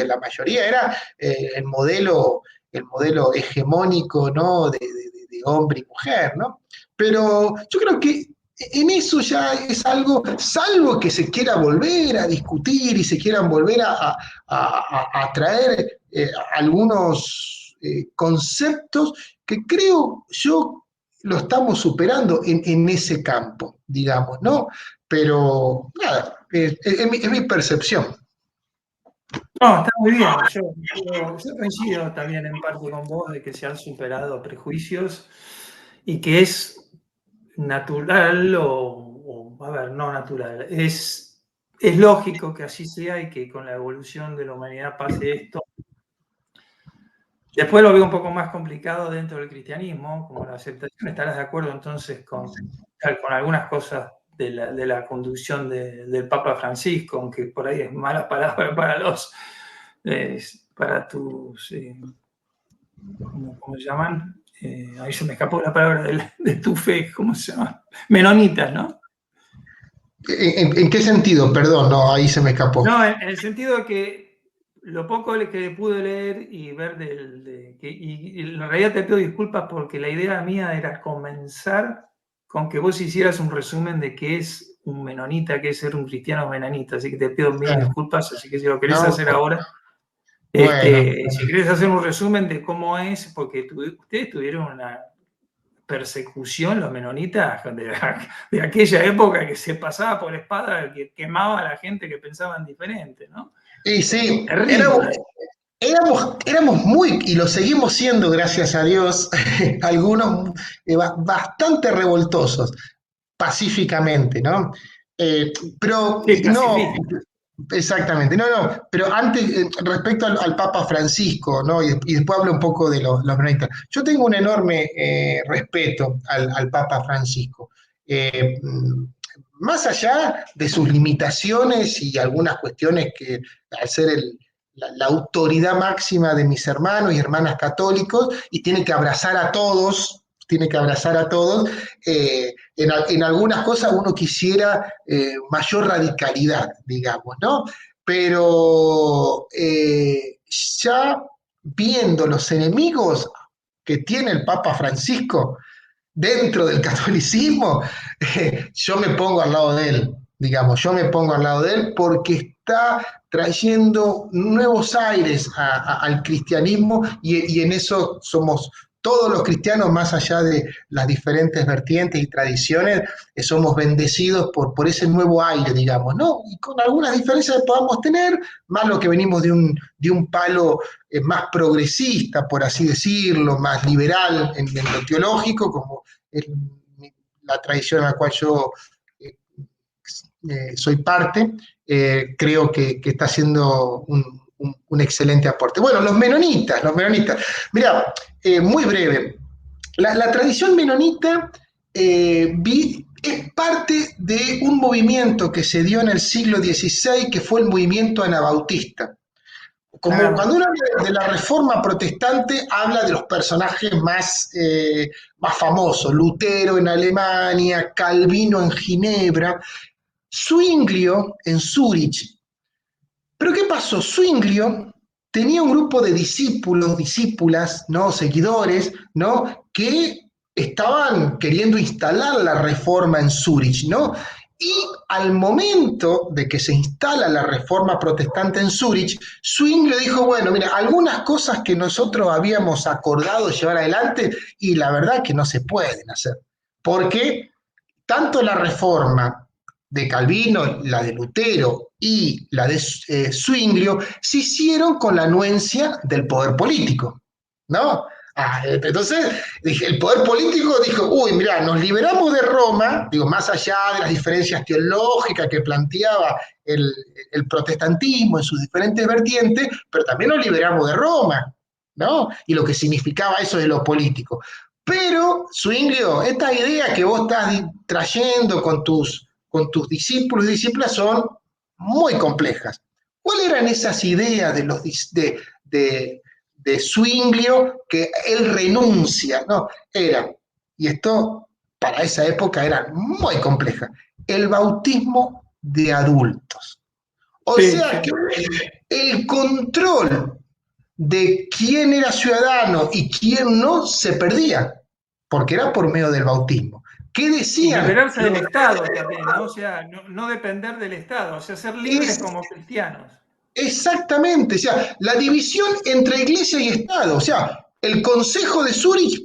la mayoría era el modelo hegemónico, ¿no? De hombre y mujer, ¿no? Pero yo creo que en eso ya es algo, salvo que se quiera volver a discutir y se quieran volver a traer algunos conceptos que creo yo lo estamos superando en ese campo, digamos, ¿no? Pero nada, es mi percepción. No, está muy bien. Yo coincido también en parte con vos de que se han superado prejuicios y que es natural a ver, no natural, es lógico que así sea y que con la evolución de la humanidad pase esto. Después lo veo un poco más complicado dentro del cristianismo, como la aceptación. ¿Estarás de acuerdo entonces con algunas cosas de la conducción del Papa Francisco, aunque por ahí es mala palabra eh, para tus, ¿cómo se llaman? Ahí se me escapó la palabra de tu fe, ¿cómo se llama? Menonitas, ¿no? ¿En qué sentido? Perdón, no, ahí se me escapó. No, en el sentido de que lo poco que pude leer y ver y en realidad te pido disculpas porque la idea mía era comenzar con que vos hicieras un resumen de qué es un menonita, qué es ser un cristiano menonita, así que te pido mil disculpas, así que si lo querés No, hacer ahora, bueno, si querés hacer un resumen de cómo es, porque ustedes tuvieron una persecución, los menonitas, de aquella época que se pasaba por la espada, que quemaba a la gente que pensaban diferente, ¿no? y sí, Terrible. éramos muy, y lo seguimos siendo, gracias a Dios, algunos bastante revoltosos, pacíficamente, ¿no? Eh, pero Sí, no, pacifista. Exactamente, no, pero antes, respecto al Papa Francisco, ¿no? Y después hablo un poco de los menonitas. Yo tengo un enorme respeto al Papa Francisco. Más allá de sus limitaciones y algunas cuestiones que, al ser la autoridad máxima de mis hermanos y hermanas católicos, y tiene que abrazar a todos, en algunas cosas uno quisiera mayor radicalidad, digamos, ¿no? Pero ya viendo los enemigos que tiene el Papa Francisco dentro del catolicismo, yo me pongo al lado de él, digamos, yo me pongo al lado de él porque está trayendo nuevos aires al cristianismo y en eso somos todos los cristianos, más allá de las diferentes vertientes y tradiciones, somos bendecidos por ese nuevo aire, digamos, ¿no? Y con algunas diferencias que podamos tener, más lo que venimos de un palo más progresista, por así decirlo, más liberal en lo teológico, como la tradición a la cual yo eh, soy parte, creo que está haciendo un excelente aporte. Bueno, los menonitas. Mira, muy breve. La tradición menonita es parte de un movimiento que se dio en el siglo XVI, que fue el movimiento anabautista. Como Ah, cuando uno habla de la reforma protestante, habla de los personajes más famosos, Lutero en Alemania, Calvino en Ginebra, Zwinglio en Zúrich. Pero ¿qué pasó? Zwinglio tenía un grupo de discípulos, discípulas, ¿no? Seguidores, ¿no? Que estaban queriendo instalar la reforma en Zúrich, ¿no? Y al momento de que se instala la reforma protestante en Zúrich, Zwinglio dijo, bueno, mira, algunas cosas que nosotros habíamos acordado llevar adelante y la verdad que no se pueden hacer. Porque tanto la reforma de Calvino, la de Lutero y la de Zwinglio se hicieron con la anuencia del poder político, ¿no? Entonces, el poder político dijo, uy, mira, nos liberamos de Roma, digo, más allá de las diferencias teológicas que planteaba el, el protestantismo en sus diferentes vertientes, pero también nos liberamos de Roma, ¿no? Y lo que significaba eso de lo político. Pero, Zwinglio, esta idea que vos estás trayendo con tus discípulos y discípulas son muy complejas. ¿Cuáles eran esas ideas de Zwinglio que él renuncia? No, era, y esto para esa época era muy compleja, el bautismo de adultos. O sí, sea sí. que el control de quién era ciudadano y quién no se perdía, porque era por medio del bautismo. ¿Qué Y decían? liberarse del Estado también, ¿no? O sea, no depender del Estado, o sea, ser libres Es como cristianos. exactamente, o sea, la división entre iglesia y Estado, o sea, el Consejo de Zúrich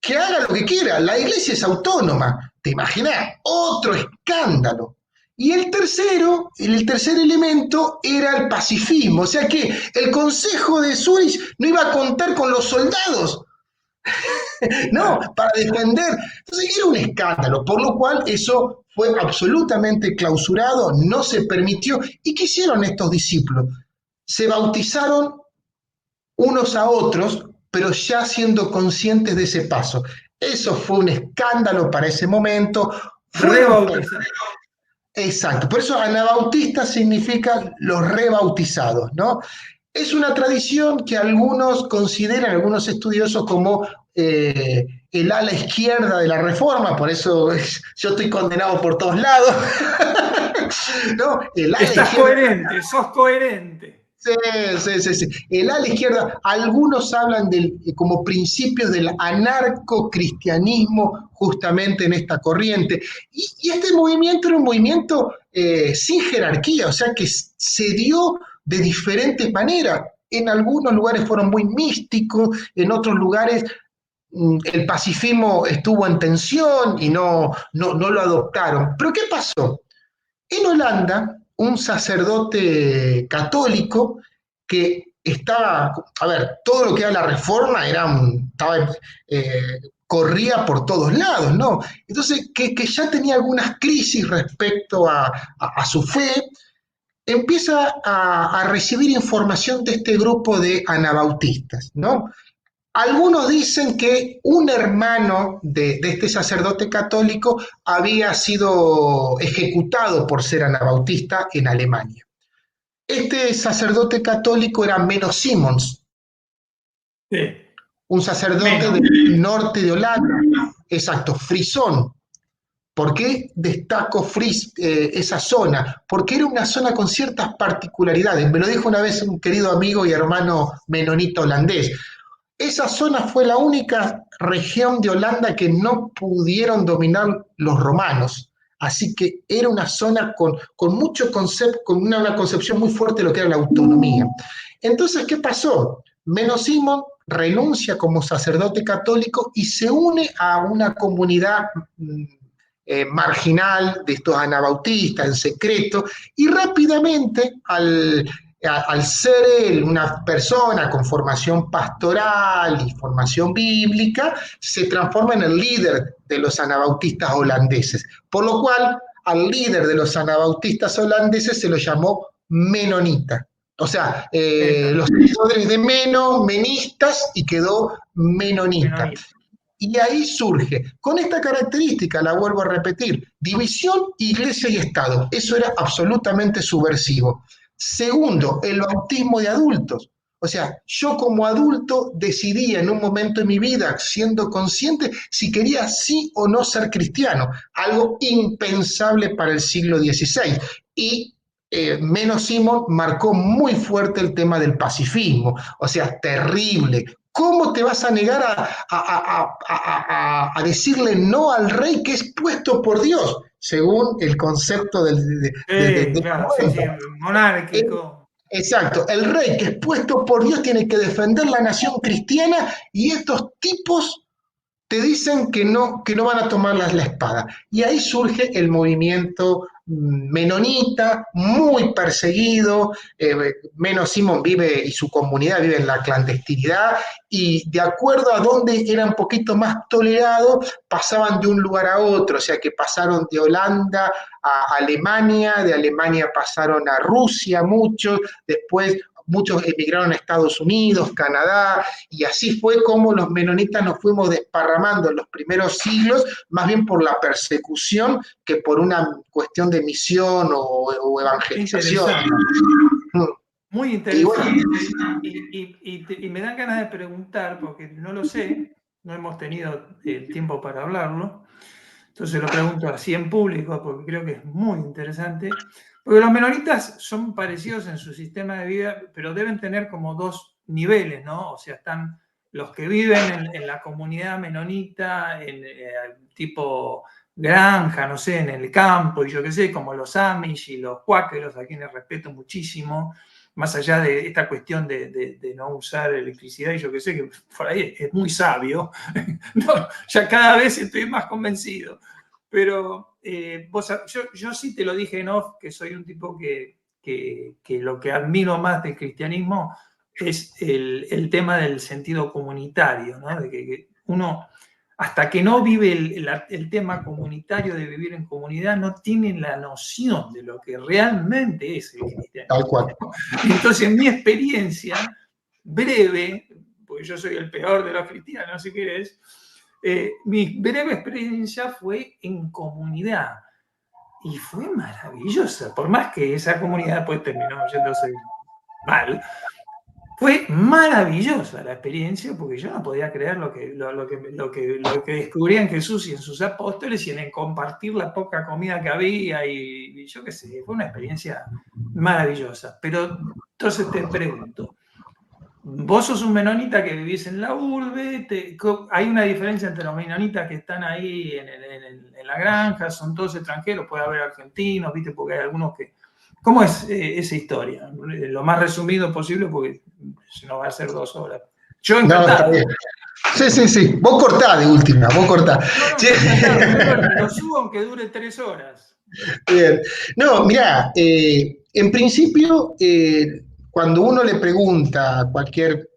que haga lo que quiera, la iglesia es autónoma, ¿te imaginas? Otro escándalo. Y el tercer elemento era el pacifismo, o sea que el Consejo de Zúrich no iba a contar con los soldados, no, Claro. para defender. Entonces era un escándalo, por lo cual eso fue absolutamente clausurado, no se permitió. ¿Y qué hicieron estos discípulos? Se bautizaron unos a otros, pero ya siendo conscientes de ese paso. Eso fue un escándalo para ese momento. Fueron Rebautizar. exacto, por eso anabautista significa los rebautizados, ¿no? Es una tradición que algunos consideran, algunos estudiosos, como el ala izquierda de la reforma, por eso yo estoy condenado por todos lados, ¿no? El ala Estás izquierda. coherente, sos coherente. Sí, sí, sí, sí. El ala izquierda, algunos hablan como principios del anarcocristianismo justamente en esta corriente. Y este movimiento era un movimiento sin jerarquía, o sea que se dio de diferentes maneras. En algunos lugares fueron muy místicos, en otros lugares el pacifismo estuvo en tensión y no lo adoptaron. Pero ¿qué pasó? En Holanda, un sacerdote católico que estaba, a ver, todo lo que era la reforma corría por todos lados, ¿no? Entonces, que ya tenía algunas crisis respecto a su fe, empieza a recibir información de este grupo de anabautistas, ¿no? Algunos dicen que un hermano de este sacerdote católico había sido ejecutado por ser anabautista en Alemania. Este sacerdote católico era Menno Simons, Sí, un sacerdote menos. del norte de Holanda, exacto, frisón. ¿Por qué destaco esa zona? Porque era una zona con ciertas particularidades. Me lo dijo una vez un querido amigo y hermano menonita holandés. Esa zona fue la única región de Holanda que no pudieron dominar los romanos. Así que era una zona con mucho concepto, con una concepción muy fuerte de lo que era la autonomía. Entonces, ¿qué pasó? Menno Simon renuncia como sacerdote católico y se une a una comunidad marginal de estos anabautistas en secreto y rápidamente al ser él una persona con formación pastoral y formación bíblica, se transforma en el líder de los anabautistas holandeses, por lo cual al líder de los anabautistas holandeses se lo llamó menonita. O sea, los seguidores de Meno, menistas, y quedó menonita. Menonita. Y ahí surge, con esta característica, la vuelvo a repetir, división iglesia y Estado. Eso era absolutamente subversivo. Segundo, el bautismo de adultos. O sea, yo como adulto decidía en un momento de mi vida, siendo consciente, si quería sí o no ser cristiano, algo impensable para el siglo XVI. Y Menno Simon marcó muy fuerte el tema del pacifismo, o sea, terrible. ¿Cómo te vas a negar a decirle no al rey que es puesto por Dios, según el concepto de la Claro, sí, cuenta? sí, monárquico. Exacto, el rey que es puesto por Dios tiene que defender la nación cristiana y estos tipos te dicen que no van a tomar la espada. Y ahí surge el movimiento menonita, muy perseguido. Menno Simon vive y su comunidad vive en la clandestinidad y de acuerdo a donde era un poquito más tolerado, pasaban de un lugar a otro, o sea que pasaron de Holanda a Alemania, de Alemania pasaron a Rusia muchos, después muchos emigraron a Estados Unidos, Canadá, y así fue como los menonitas nos fuimos desparramando en los primeros siglos, más bien por la persecución que por una cuestión de misión o evangelización. Interesante, muy Y bueno, interesante. Y me dan ganas de preguntar, porque no lo sé, no hemos tenido el tiempo para hablarlo. Entonces lo pregunto así en público, porque creo que es muy interesante. Porque los menonitas son parecidos en su sistema de vida, pero deben tener como dos niveles, ¿no? O sea, están los que viven en la comunidad menonita, tipo granja, no sé, en el campo, y yo qué sé, como los Amish y los cuáqueros, a quienes respeto muchísimo, más allá de esta cuestión de no usar electricidad, y yo qué sé, que por ahí es muy sabio. No, ya cada vez estoy más convencido. Pero yo sí te lo dije en off, que soy un tipo que lo que admiro más del cristianismo es el tema del sentido comunitario, ¿no? De que uno, hasta que no vive el tema comunitario de vivir en comunidad, no tiene la noción de lo que realmente es el tal cristianismo. cual. Entonces, en mi experiencia breve, porque yo soy el peor de los cristianos, si querés, mi breve experiencia fue en comunidad y fue maravillosa, por más que esa comunidad pues terminó yéndose mal. Fue maravillosa la experiencia porque yo no podía creer lo que descubrí en Jesús y en sus apóstoles y en compartir la poca comida que había y yo qué sé, fue una experiencia maravillosa. Pero entonces te pregunto, vos sos un menonita que vivís en la urbe, hay una diferencia entre los menonitas que están ahí en la granja, son todos extranjeros, puede haber argentinos, ¿viste? Porque hay algunos que... ¿Cómo es esa historia? Lo más resumido posible porque si no va a ser 2 horas. Yo No, está encantado. bien. Sí, sí, sí. Vos cortá de última, vos cortá. No, no, Sí. yo encantado. Yo lo subo aunque dure 3 horas. Bien. No, mirá, en principio, cuando uno le pregunta a cualquier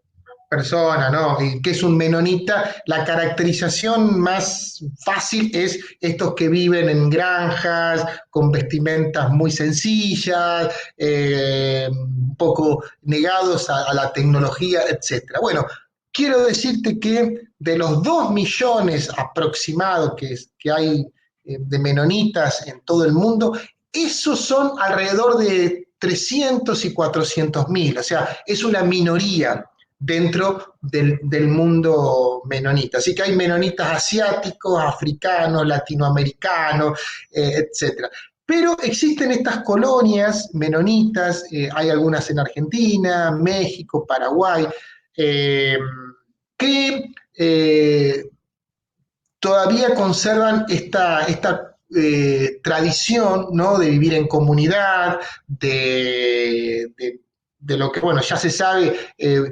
persona, ¿no? Y ¿qué es un menonita? La caracterización más fácil es estos que viven en granjas, con vestimentas muy sencillas, un poco negados a la tecnología, etcétera. Bueno, quiero decirte que de los 2 millones aproximados que hay de menonitas en todo el mundo, esos son alrededor de 300 y 400 mil, o sea, es una minoría dentro del mundo menonita. Así que hay menonitas asiáticos, africanos, latinoamericanos, etcétera. Pero existen estas colonias menonitas, hay algunas en Argentina, México, Paraguay, eh, que todavía conservan esta tradición, ¿no? De vivir en comunidad, de lo que, bueno, ya se sabe,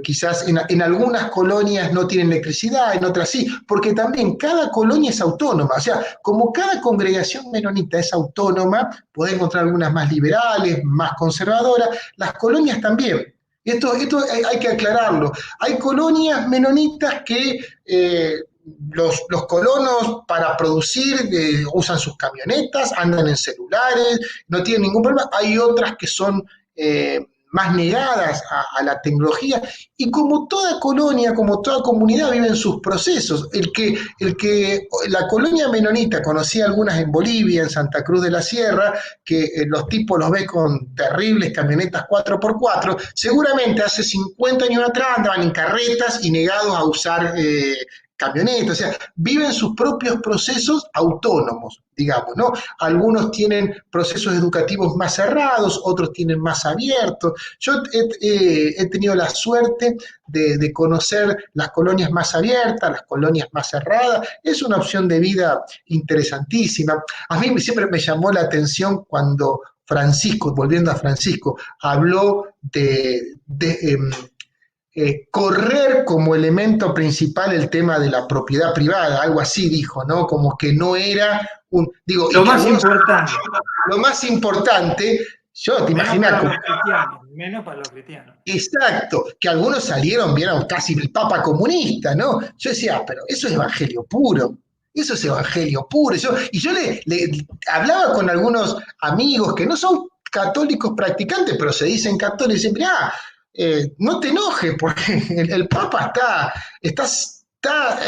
quizás en algunas colonias no tienen electricidad, en otras sí, porque también cada colonia es autónoma, o sea, como cada congregación menonita es autónoma, podés encontrar algunas más liberales, más conservadoras, las colonias también. Esto hay que aclararlo. Hay colonias menonitas que los colonos para producir usan sus camionetas, andan en celulares, no tienen ningún problema. Hay otras que son más negadas a la tecnología y como toda colonia, como toda comunidad viven sus procesos. La colonia menonita, conocí algunas en Bolivia, en Santa Cruz de la Sierra, que los tipos los ves con terribles camionetas 4x4, seguramente hace 50 años atrás andaban en carretas y negados a usar camionetas, o sea, viven sus propios procesos autónomos, digamos, ¿no? Algunos tienen procesos educativos más cerrados, otros tienen más abiertos. Yo he tenido la suerte de conocer las colonias más abiertas, las colonias más cerradas. Es una opción de vida interesantísima. A mí siempre me llamó la atención cuando Francisco, volviendo a Francisco, habló correr como elemento principal el tema de la propiedad privada, algo así dijo, ¿no? Como que no era un, digo, y Lo que más algunos, importante, lo más importante, yo te menos imaginas para como, los cristianos, menos para los cristianos. exacto, que algunos salieron, vieron casi el papa comunista, ¿no? Yo decía, pero eso es evangelio puro. Eso es evangelio puro. Y yo le hablaba con algunos amigos que no son católicos practicantes, pero se dicen católicos, y dicen, mirá, no te enojes, porque el Papa está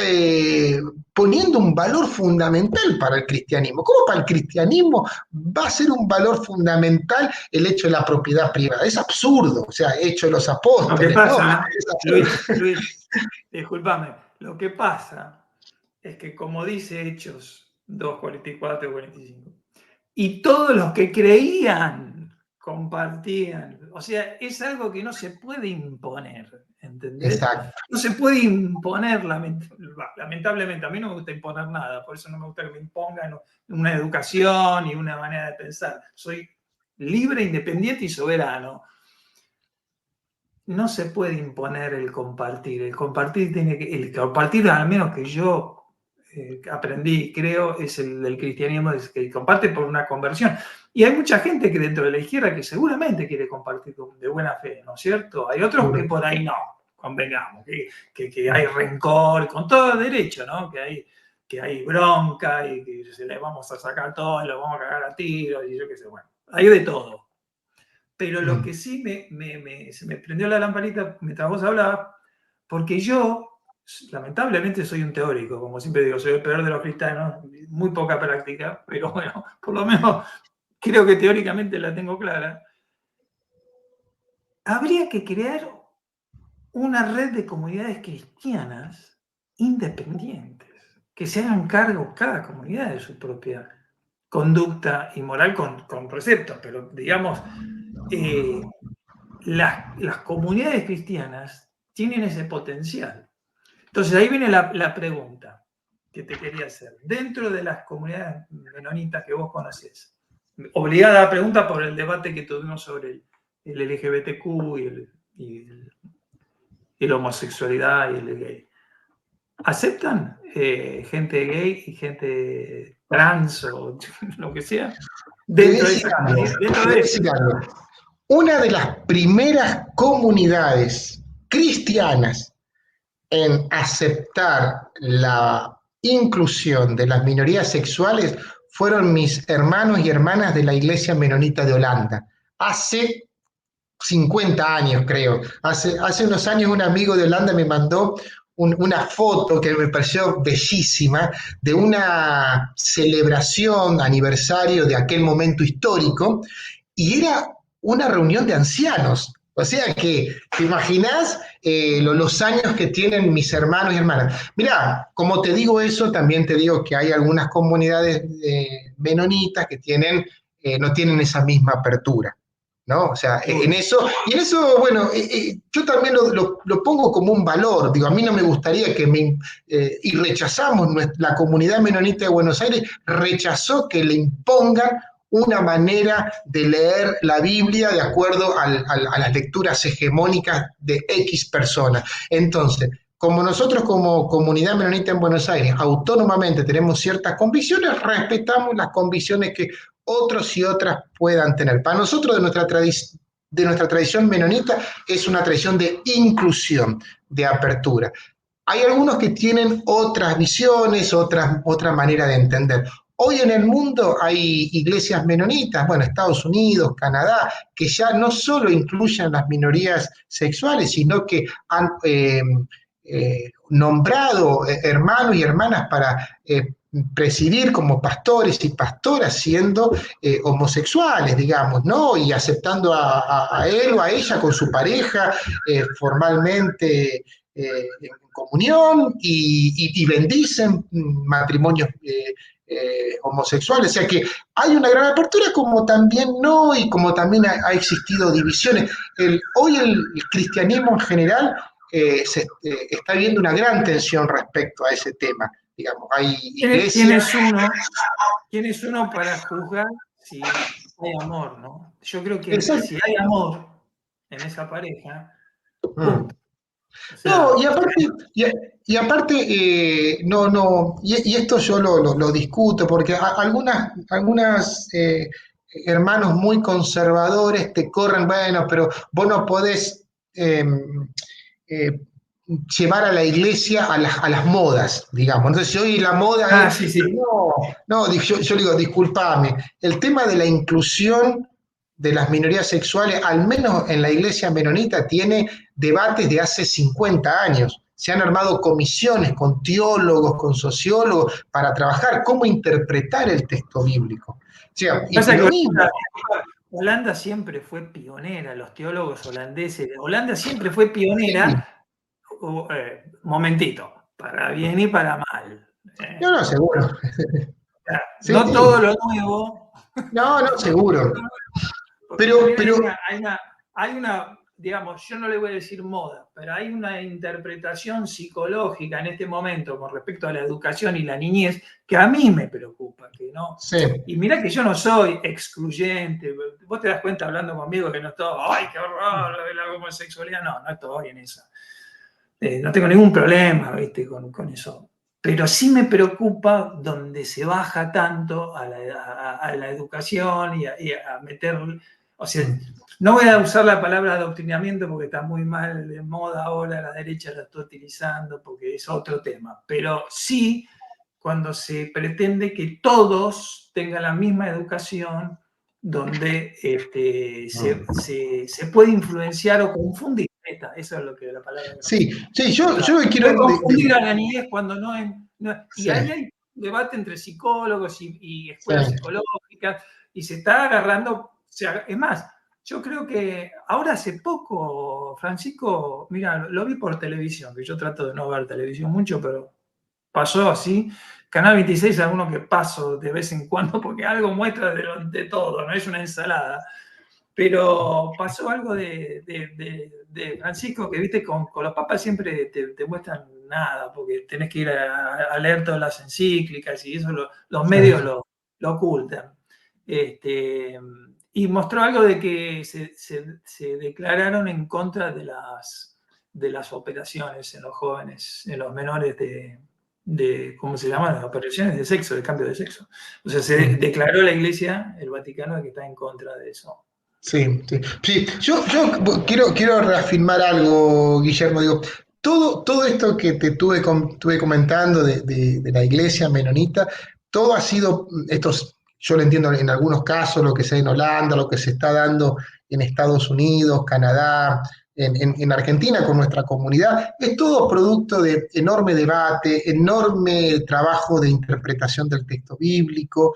poniendo un valor fundamental para el cristianismo. ¿Cómo para el cristianismo va a ser un valor fundamental el hecho de la propiedad privada? Es absurdo, o sea, hecho de los Lo que apóstoles, ¿no? pasa, Luis, discúlpame, lo que pasa es que como dice Hechos 2:44 y 45, y todos los que creían compartían, o sea, es algo que no se puede imponer, ¿entendés? Exacto. No se puede imponer, lamentablemente, a mí no me gusta imponer nada, por eso no me gusta que me impongan una educación y una manera de pensar. Soy libre, independiente y soberano. No se puede imponer el compartir. El compartir, al menos que yo aprendí, creo, es el del cristianismo, es que comparte por una conversión. Y hay mucha gente que dentro de la izquierda que seguramente quiere compartir de buena fe, ¿no es cierto? Hay otros que por ahí no, convengamos, que hay rencor, con todo derecho, ¿no? Que hay bronca y que se le vamos a sacar todo y lo vamos a cagar a tiros y yo qué sé, bueno, hay de todo. Pero lo que sí se me prendió la lamparita mientras vos hablabas, porque yo, lamentablemente, soy un teórico, como siempre digo, soy el peor de los cristianos, muy poca práctica, pero bueno, por lo menos creo que teóricamente la tengo clara. Habría que crear una red de comunidades cristianas independientes, que se hagan cargo cada comunidad de su propia conducta y moral con preceptos, pero digamos, las comunidades cristianas tienen ese potencial. Entonces ahí viene la pregunta que te quería hacer. Dentro de las comunidades menonitas que vos conocés, obligada a la pregunta por el debate que tuvimos sobre el LGBTQ y la homosexualidad y el gay. ¿Aceptan gente gay y gente trans o lo que sea dentro de esa comunidad? Dentro de eso. Una de las primeras comunidades cristianas en aceptar la inclusión de las minorías sexuales fueron mis hermanos y hermanas de la Iglesia Menonita de Holanda. Hace 50 años, creo. Hace unos años un amigo de Holanda me mandó una foto que me pareció bellísima de una celebración, aniversario de aquel momento histórico, y era una reunión de ancianos. O sea que, ¿te imaginás los años que tienen mis hermanos y hermanas? Mirá, como te digo eso, también te digo que hay algunas comunidades menonitas que no tienen esa misma apertura. ¿No? O sea, y en eso, bueno, yo también lo pongo como un valor, digo, a mí no me gustaría y rechazamos, la comunidad menonita de Buenos Aires rechazó que le impongan una manera de leer la Biblia de acuerdo a las lecturas hegemónicas de X personas. Entonces, como nosotros como comunidad menonita en Buenos Aires autónomamente tenemos ciertas convicciones, respetamos las convicciones que otros y otras puedan tener. Para nosotros, de nuestra tradición menonita, es una tradición de inclusión, de apertura. Hay algunos que tienen otras visiones, otra manera de entender. Hoy en el mundo hay iglesias menonitas, bueno, Estados Unidos, Canadá, que ya no solo incluyen las minorías sexuales, sino que han nombrado hermanos y hermanas para presidir como pastores y pastoras siendo homosexuales, digamos, ¿no? Y aceptando a él o a ella con su pareja formalmente en comunión y bendicen matrimonios homosexuales. O sea que hay una gran apertura, como también no, y como también ha existido divisiones. Hoy el cristianismo en general está viendo una gran tensión respecto a ese tema. Digamos, hay ¿Quién iglesias. es uno? ¿Quién es uno para juzgar si hay amor, ¿no? Yo creo que Exacto. si hay amor en esa pareja, Mm. punto. O No, sea, y aparte no, no, y esto yo lo discuto, porque algunas hermanos muy conservadores te corren, bueno, pero vos no podés eh, eh, llevar a la iglesia a las modas, digamos. Entonces, si hoy la moda es, sí, pero sí. no, yo digo, disculpame, el tema de la inclusión de las minorías sexuales, al menos en la iglesia menonita, tiene debates de hace 50 años. Se han armado comisiones con teólogos, con sociólogos, para trabajar cómo interpretar el texto bíblico. O sea, y Pasa que lo mismo. Holanda siempre fue pionera, los teólogos holandeses. Holanda siempre fue Sí, pionera, momentito, para bien y para mal. no, no, seguro. Sí, No todo lo nuevo, no, no, no todo seguro. lo nuevo, porque Pero, también pero, hay una, digamos, yo no le voy a decir moda, pero hay una interpretación psicológica en este momento con respecto a la educación y la niñez que a mí me preocupa, que no. sí, Y mirá que yo no soy excluyente, vos te das cuenta hablando conmigo que no estoy, ¡ay, qué horror la homosexualidad! No, no estoy en esa. No tengo ningún problema, ¿viste? Con eso. Pero sí me preocupa donde se baja tanto a la educación y a meter, o sea, no voy a usar la palabra adoctrinamiento porque está muy mal de moda ahora, la derecha la está utilizando porque es otro tema, pero sí cuando se pretende que todos tengan la misma educación donde se puede influenciar o confundir. Eso es lo que la palabra que no me sí, sale. sí, O sea, yo puede quiero. confundir a la niñez cuando no es. Y Sí, ahí hay debate entre psicólogos y sí, escuelas psicológicas, y se está agarrando. O sea, es más, yo creo que ahora hace poco, Francisco, mira, lo vi por televisión, que yo trato de no ver televisión mucho, pero pasó así. Canal 26 es alguno que paso de vez en cuando porque algo muestra de todo, no es una ensalada. Pero pasó algo de Francisco que, viste, con los papas siempre te muestran nada, porque tenés que ir a leer todas las encíclicas y eso los sí. medios lo ocultan. Y mostró algo de que se declararon en contra de las operaciones en los jóvenes, en los menores ¿cómo se llaman? Las operaciones de sexo, de cambio de sexo. O sea, se declaró la Iglesia, el Vaticano, que está en contra de eso. Sí, sí. Sí, yo quiero reafirmar algo, Guillermo. Digo, todo esto que tuve comentando de la iglesia menonita, todo ha sido, yo lo entiendo en algunos casos, lo que se da en Holanda, lo que se está dando en Estados Unidos, Canadá, en Argentina con nuestra comunidad, es todo producto de enorme debate, enorme trabajo de interpretación del texto bíblico,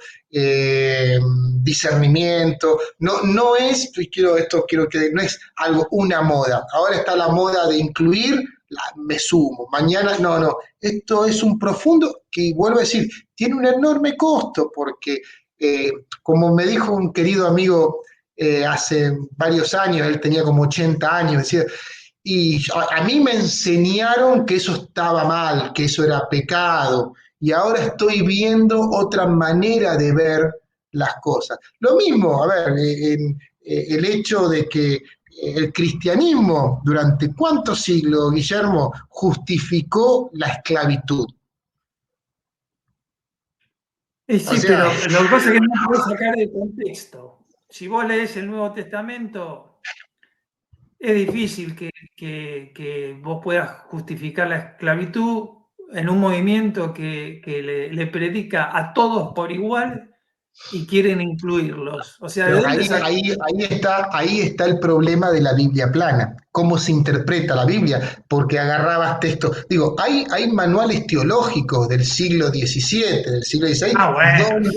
discernimiento. No es, quiero que no es algo, una moda. Ahora está la moda de incluir, me sumo. Mañana, no. Esto es un profundo, que vuelvo a decir, tiene un enorme costo porque, como me dijo un querido amigo hace varios años, él tenía como 80 años, decía, y a mí me enseñaron que eso estaba mal, que eso era pecado, y ahora estoy viendo otra manera de ver las cosas. Lo mismo, a ver, el hecho de que el cristianismo durante cuántos siglos, Guillermo, justificó la esclavitud. O Sí, sea, pero lo que pasa es que no puedes sacar de contexto. Si vos lees el Nuevo Testamento, es difícil que vos puedas justificar la esclavitud en un movimiento que le predica a todos por igual y quieren incluirlos. O sea, ¿de pero dónde sacan? ahí está el problema de la Biblia plana, cómo se interpreta la Biblia, porque agarrabas textos. Digo, hay manuales teológicos del siglo XVII, del siglo XVI, Ah, bueno, donde,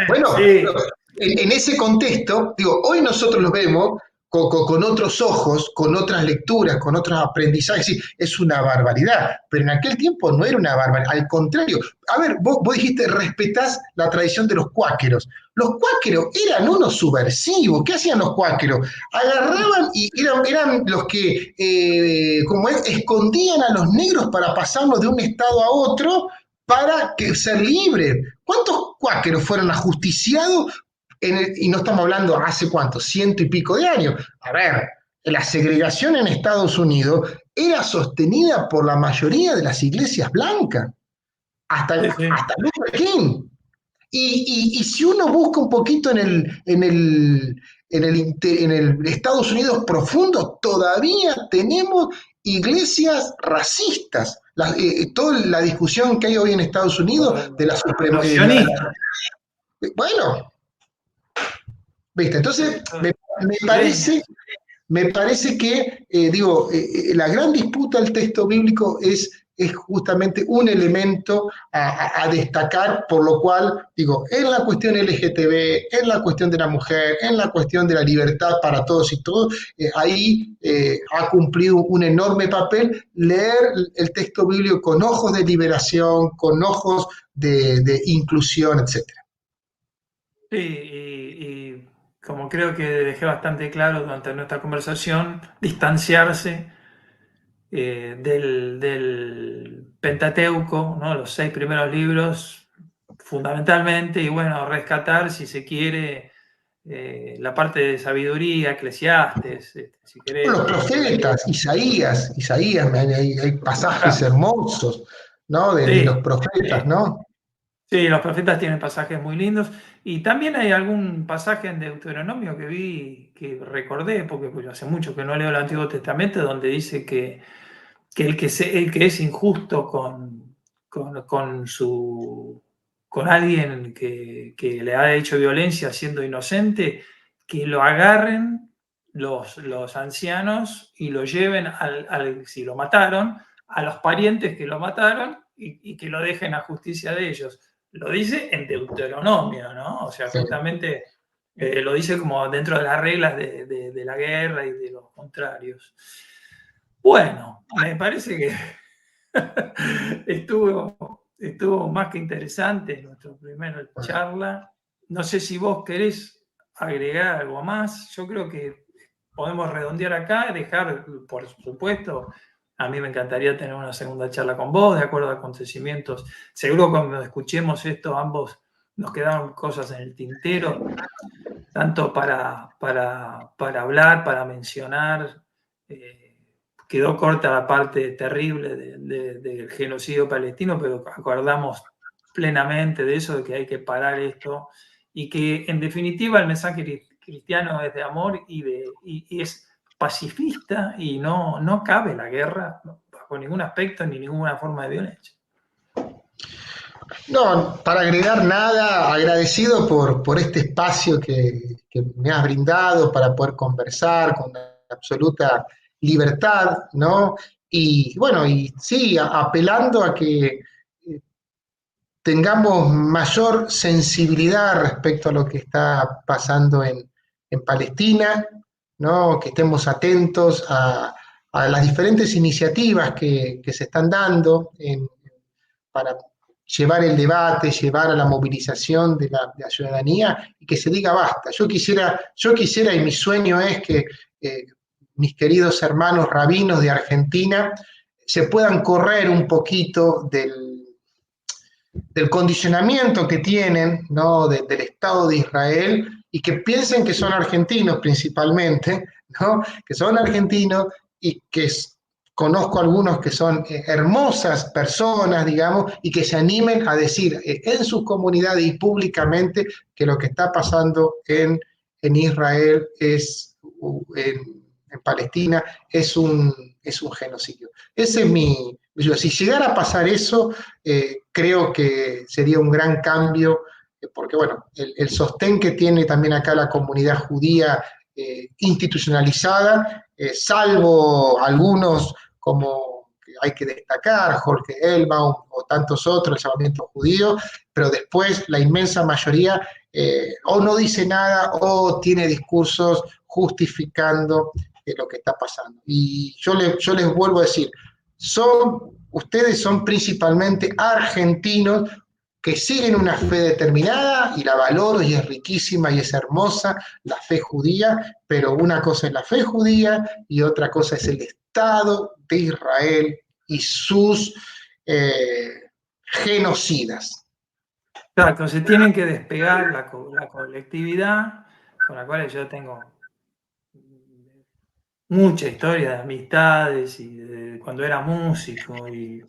bueno, bueno, sí. en ese contexto, digo, hoy nosotros los vemos con otros ojos, con otras lecturas, con otros aprendizajes, sí, es una barbaridad, pero en aquel tiempo no era una barbaridad, al contrario. A ver, vos dijiste, respetás la tradición de los cuáqueros. Los cuáqueros eran unos subversivos. ¿Qué hacían los cuáqueros? Agarraban y eran los que, como es, escondían a los negros para pasarlos de un estado a otro para ser libres. ¿Cuántos cuáqueros fueron ajusticiados? Y no estamos hablando hace cuánto, ciento y pico de años. A ver, la segregación en Estados Unidos era sostenida por la mayoría de las iglesias blancas, Sí, sí. hasta Luther King. Y si uno busca un poquito en el Estados Unidos profundo, todavía tenemos iglesias racistas. Toda la discusión que hay hoy en Estados Unidos de la suprema. Los sionistas. Bueno, ¿viste? Entonces, me parece, Isleños. me parece que, la gran disputa del texto bíblico es justamente un elemento a destacar, por lo cual, digo, en la cuestión LGTB, en la cuestión de la mujer, en la cuestión de la libertad para todos y todos, ahí ha cumplido un enorme papel leer el texto bíblico con ojos de liberación, con ojos de inclusión, etcétera. Sí, y como creo que dejé bastante claro durante nuestra conversación, distanciarse del Pentateuco, ¿no? Los 6 primeros libros, fundamentalmente, y bueno, rescatar, si se quiere, la parte de sabiduría, Eclesiastes, si querés, Los o profetas, Isaías, hay pasajes claro, hermosos, ¿no? De los sí, profetas, sí. ¿no? Sí, los profetas tienen pasajes muy lindos y también hay algún pasaje en Deuteronomio que vi, que recordé, porque pues, hace mucho que no leo el Antiguo Testamento, donde dice que el que es injusto con alguien que le ha hecho violencia siendo inocente, que lo agarren los ancianos y lo lleven si lo mataron, a los parientes que lo mataron y que lo dejen a justicia de ellos. Lo dice en Deuteronomio, ¿no? O sea, Sí. justamente lo dice como dentro de las reglas de la guerra y de los contrarios. Bueno, me parece que estuvo más que interesante nuestra primera charla. No sé si vos querés agregar algo más. Yo creo que podemos redondear acá, dejar, por supuesto, a mí me encantaría tener una segunda charla con vos, de acuerdo a acontecimientos. Seguro cuando escuchemos esto, ambos nos quedaron cosas en el tintero, tanto para hablar, para mencionar. Quedó corta la parte terrible del genocidio palestino, pero acordamos plenamente de eso, de que hay que parar esto y que en definitiva el mensaje cristiano es de amor y es pacifista y no cabe la guerra bajo ningún aspecto ni ninguna forma de violencia. No, para agregar nada, agradecido por este espacio que me has brindado para poder conversar con absoluta libertad, ¿no? Y bueno, y sí, apelando a que tengamos mayor sensibilidad respecto a lo que está pasando en Palestina, ¿no? Que estemos atentos a las diferentes iniciativas que se están dando para llevar el debate, llevar a la movilización de la ciudadanía y que se diga basta. Yo quisiera y mi sueño es que mis queridos hermanos rabinos de Argentina se puedan correr un poquito del condicionamiento que tienen, ¿no? Del Estado de Israel y que piensen que son argentinos principalmente, ¿no? Que son argentinos y que conozco algunos que son hermosas personas, digamos, y que se animen a decir en sus comunidades y públicamente que lo que está pasando en Israel en Palestina es un genocidio. Ese es mi... Si llegara a pasar eso, creo que sería un gran cambio, porque bueno, el sostén que tiene también acá la comunidad judía institucionalizada, salvo algunos como que hay que destacar, Jorge Elbaum o tantos otros, el llamamiento judío, pero después la inmensa mayoría o no dice nada o tiene discursos justificando lo que está pasando. Y yo les vuelvo a decir, ustedes son principalmente argentinos que siguen una fe determinada y la valoro y es riquísima y es hermosa, la fe judía, pero una cosa es la fe judía y otra cosa es el Estado de Israel y sus genocidas. Claro, se tienen que despegar la colectividad, con la cual yo tengo mucha historia de amistades y de cuando era músico y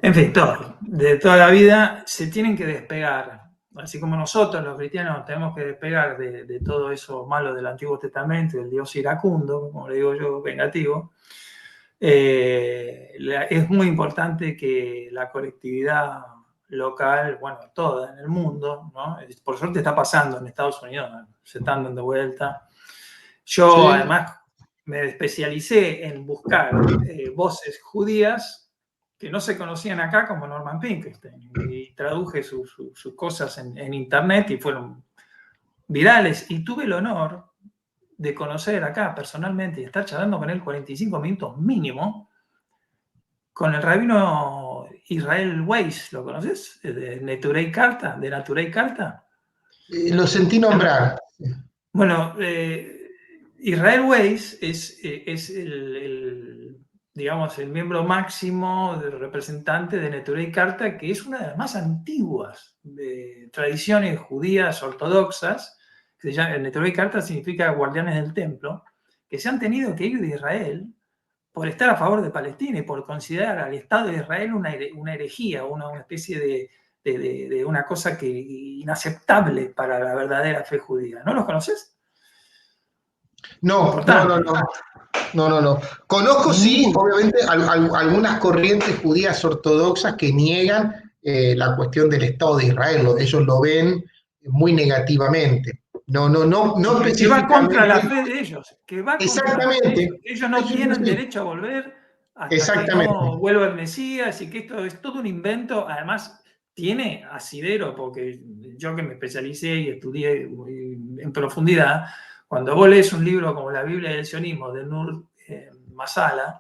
en fin, todo, de toda la vida se tienen que despegar, así como nosotros los cristianos tenemos que despegar de todo eso malo del Antiguo Testamento, del Dios iracundo, como le digo yo, vengativo. Es muy importante que la colectividad local, bueno, toda en el mundo, ¿no? Por suerte está pasando en Estados Unidos, ¿no? Se están dando vuelta. Yo Sí. además me especialicé en buscar voces judías que no se conocían acá, como Norman Finkelstein, y traduje sus cosas en internet y fueron virales, y tuve el honor de conocer acá personalmente y estar charlando con él 45 minutos mínimo, con el rabino Israel Weiss, ¿lo conoces? De Naturei Karta, de Naturei Karta. Lo sentí nombrar. Bueno, Israel Weiss es digamos, el miembro máximo del representante de Neturei Karta, que es una de las más antiguas de tradiciones judías ortodoxas. Neturei Karta significa guardianes del templo, que se han tenido que ir de Israel por estar a favor de Palestina y por considerar al Estado de Israel una herejía, una especie de una cosa inaceptable para la verdadera fe judía. ¿No los conoces? No. Conozco, sí, obviamente, algunas corrientes judías ortodoxas que niegan la cuestión del Estado de Israel. Ellos lo ven muy negativamente. No Que va contra la específicamente. fe de ellos, que va contra la fe de Exactamente. ellos. Ellos no tienen derecho a volver hasta que Exactamente. no vuelva el Mesías y que esto es todo un invento. Además, tiene asidero, porque yo que me especialicé y estudié en profundidad, cuando vos lees un libro como la Biblia del sionismo de Nur Masala,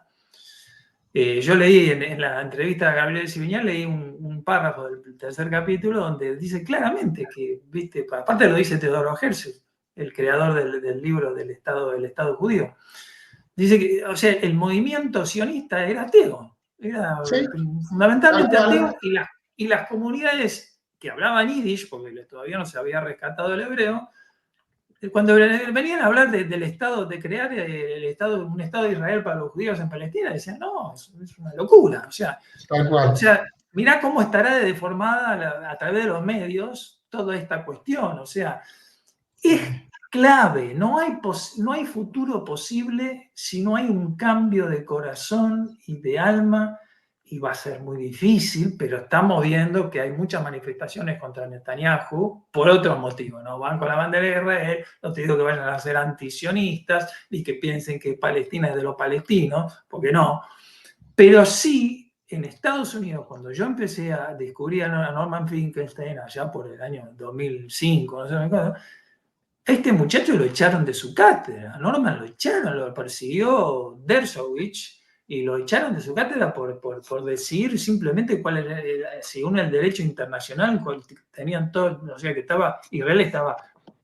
yo leí en la entrevista a Gabriel Civiñán, leí un párrafo del tercer capítulo donde dice claramente que, viste, aparte lo dice Teodoro Herzl, el creador del libro del Estado judío, dice que, o sea, el movimiento sionista era ateo, era Sí, tal fundamentalmente cual. ateo, y las comunidades que hablaban yiddish, porque todavía no se había rescatado el hebreo, cuando venían a hablar del Estado, de crear un Estado de Israel para los judíos en Palestina, decían, no, es una locura. Tal cual. Mirá cómo estará deformada a través de los medios toda esta cuestión. O sea, es clave. No hay futuro posible si no hay un cambio de corazón y de alma, y va a ser muy difícil, pero estamos viendo que hay muchas manifestaciones contra Netanyahu por otros motivos, ¿no? Van con la bandera de Israel, no te digo que vayan a ser antisionistas ni que piensen que Palestina es de los palestinos, porque no, pero sí, en Estados Unidos, cuando yo empecé a descubrir a Norman Finkelstein allá por el año 2005, no sé cuándo, este muchacho lo echaron de su cátedra, Norman lo echaron, lo persiguió Dershowitz y lo echaron de su cátedra por decir simplemente cuál era, según el derecho internacional, tenían todo, o sea que Israel estaba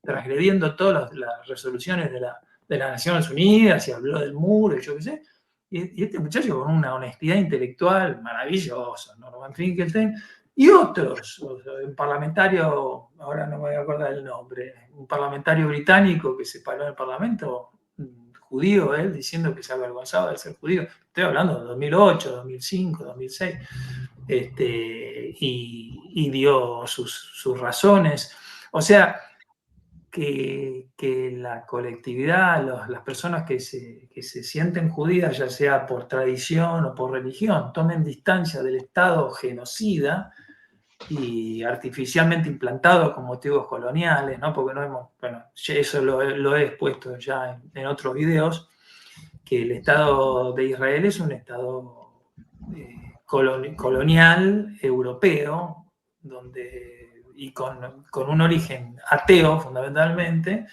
transgrediendo todas las resoluciones de las Naciones Unidas y habló del muro y yo qué sé. Y este muchacho con una honestidad intelectual maravillosa, Norman Finkelstein, y otros, un parlamentario, ahora no me voy a acordar el nombre, un parlamentario británico que se paró en el Parlamento, judío él, diciendo que se avergonzaba de ser judío. Estoy hablando de 2008, 2005, 2006, y dio sus razones. O sea, que la colectividad, las personas que se sienten judías, ya sea por tradición o por religión, tomen distancia del Estado genocida y artificialmente implantado con motivos coloniales, ¿no? Porque no hemos, bueno, eso lo he expuesto ya en otros videos, que el Estado de Israel es un Estado colonial europeo, y con un origen ateo fundamentalmente,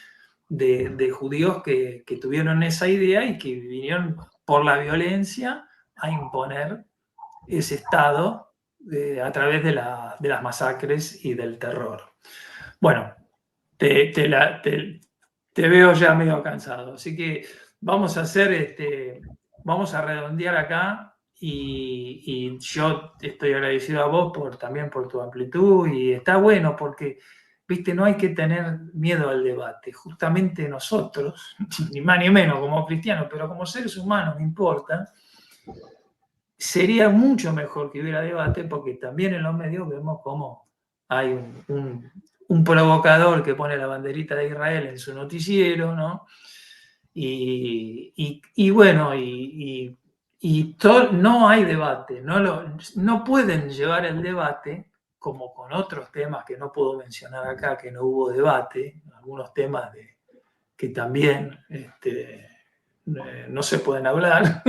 de judíos que tuvieron esa idea y que vinieron por la violencia a imponer ese Estado a través de las masacres y del terror. Bueno, te veo ya medio cansado, así que vamos a vamos a redondear acá, y yo estoy agradecido a vos también por tu amplitud, y está bueno porque, viste, no hay que tener miedo al debate. Justamente nosotros, ni más ni menos como cristianos, pero como seres humanos, no importa, sería mucho mejor que hubiera debate, porque también en los medios vemos cómo hay un provocador que pone la banderita de Israel en su noticiero, ¿no? Y bueno, no hay debate, no pueden llevar el debate, como con otros temas que no puedo mencionar acá, que no hubo debate, algunos temas que también no se pueden hablar.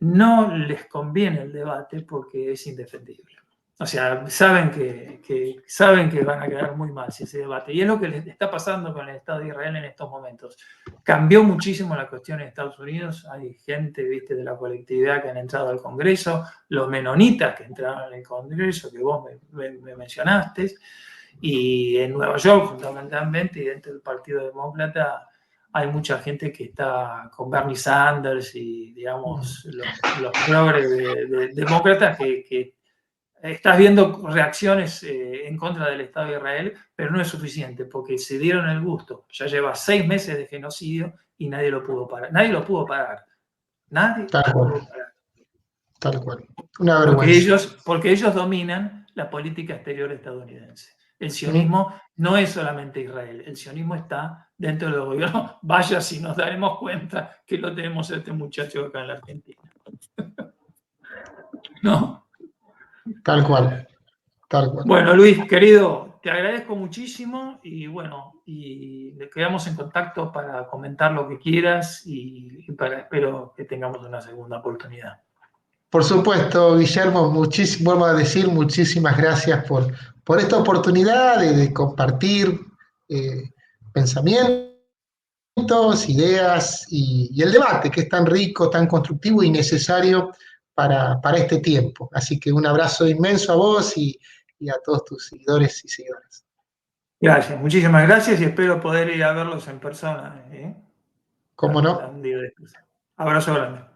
No les conviene el debate porque es indefendible. O sea, saben que van a quedar muy mal si ese debate. Y es lo que les está pasando con el Estado de Israel en estos momentos. Cambió muchísimo la cuestión en Estados Unidos. Hay gente, viste, de la colectividad que han entrado al Congreso, los menonitas que entraron al Congreso, que vos me mencionaste. Y en Nueva York, fundamentalmente, y dentro del Partido Demócrata, hay mucha gente que está con Bernie Sanders y, digamos, los progres demócratas que estás viendo reacciones en contra del Estado de Israel, pero no es suficiente, porque se dieron el gusto. Ya lleva 6 meses de genocidio y nadie lo pudo parar. Nadie lo pudo parar. Nadie Tal lo cual, pudo parar. tal cual. Una vergüenza. Porque ellos dominan la política exterior estadounidense. El ¿Mm? sionismo no es solamente Israel, el sionismo está dentro del gobierno. Vaya si nos daremos cuenta que lo tenemos a este muchacho acá en la Argentina. ¿No? Tal cual, tal cual. Bueno, Luis, querido, te agradezco muchísimo, y bueno, y quedamos en contacto para comentar lo que quieras, y espero que tengamos una segunda oportunidad. Por supuesto, Guillermo, vuelvo a decir muchísimas gracias por esta oportunidad de compartir eh, pensamientos, ideas y el debate que es tan rico, tan constructivo y necesario para este tiempo. Así que un abrazo inmenso a vos y a todos tus seguidores y seguidoras. Gracias, muchísimas gracias, y espero poder ir a verlos en persona. ¿Cómo no? Abrazo grande.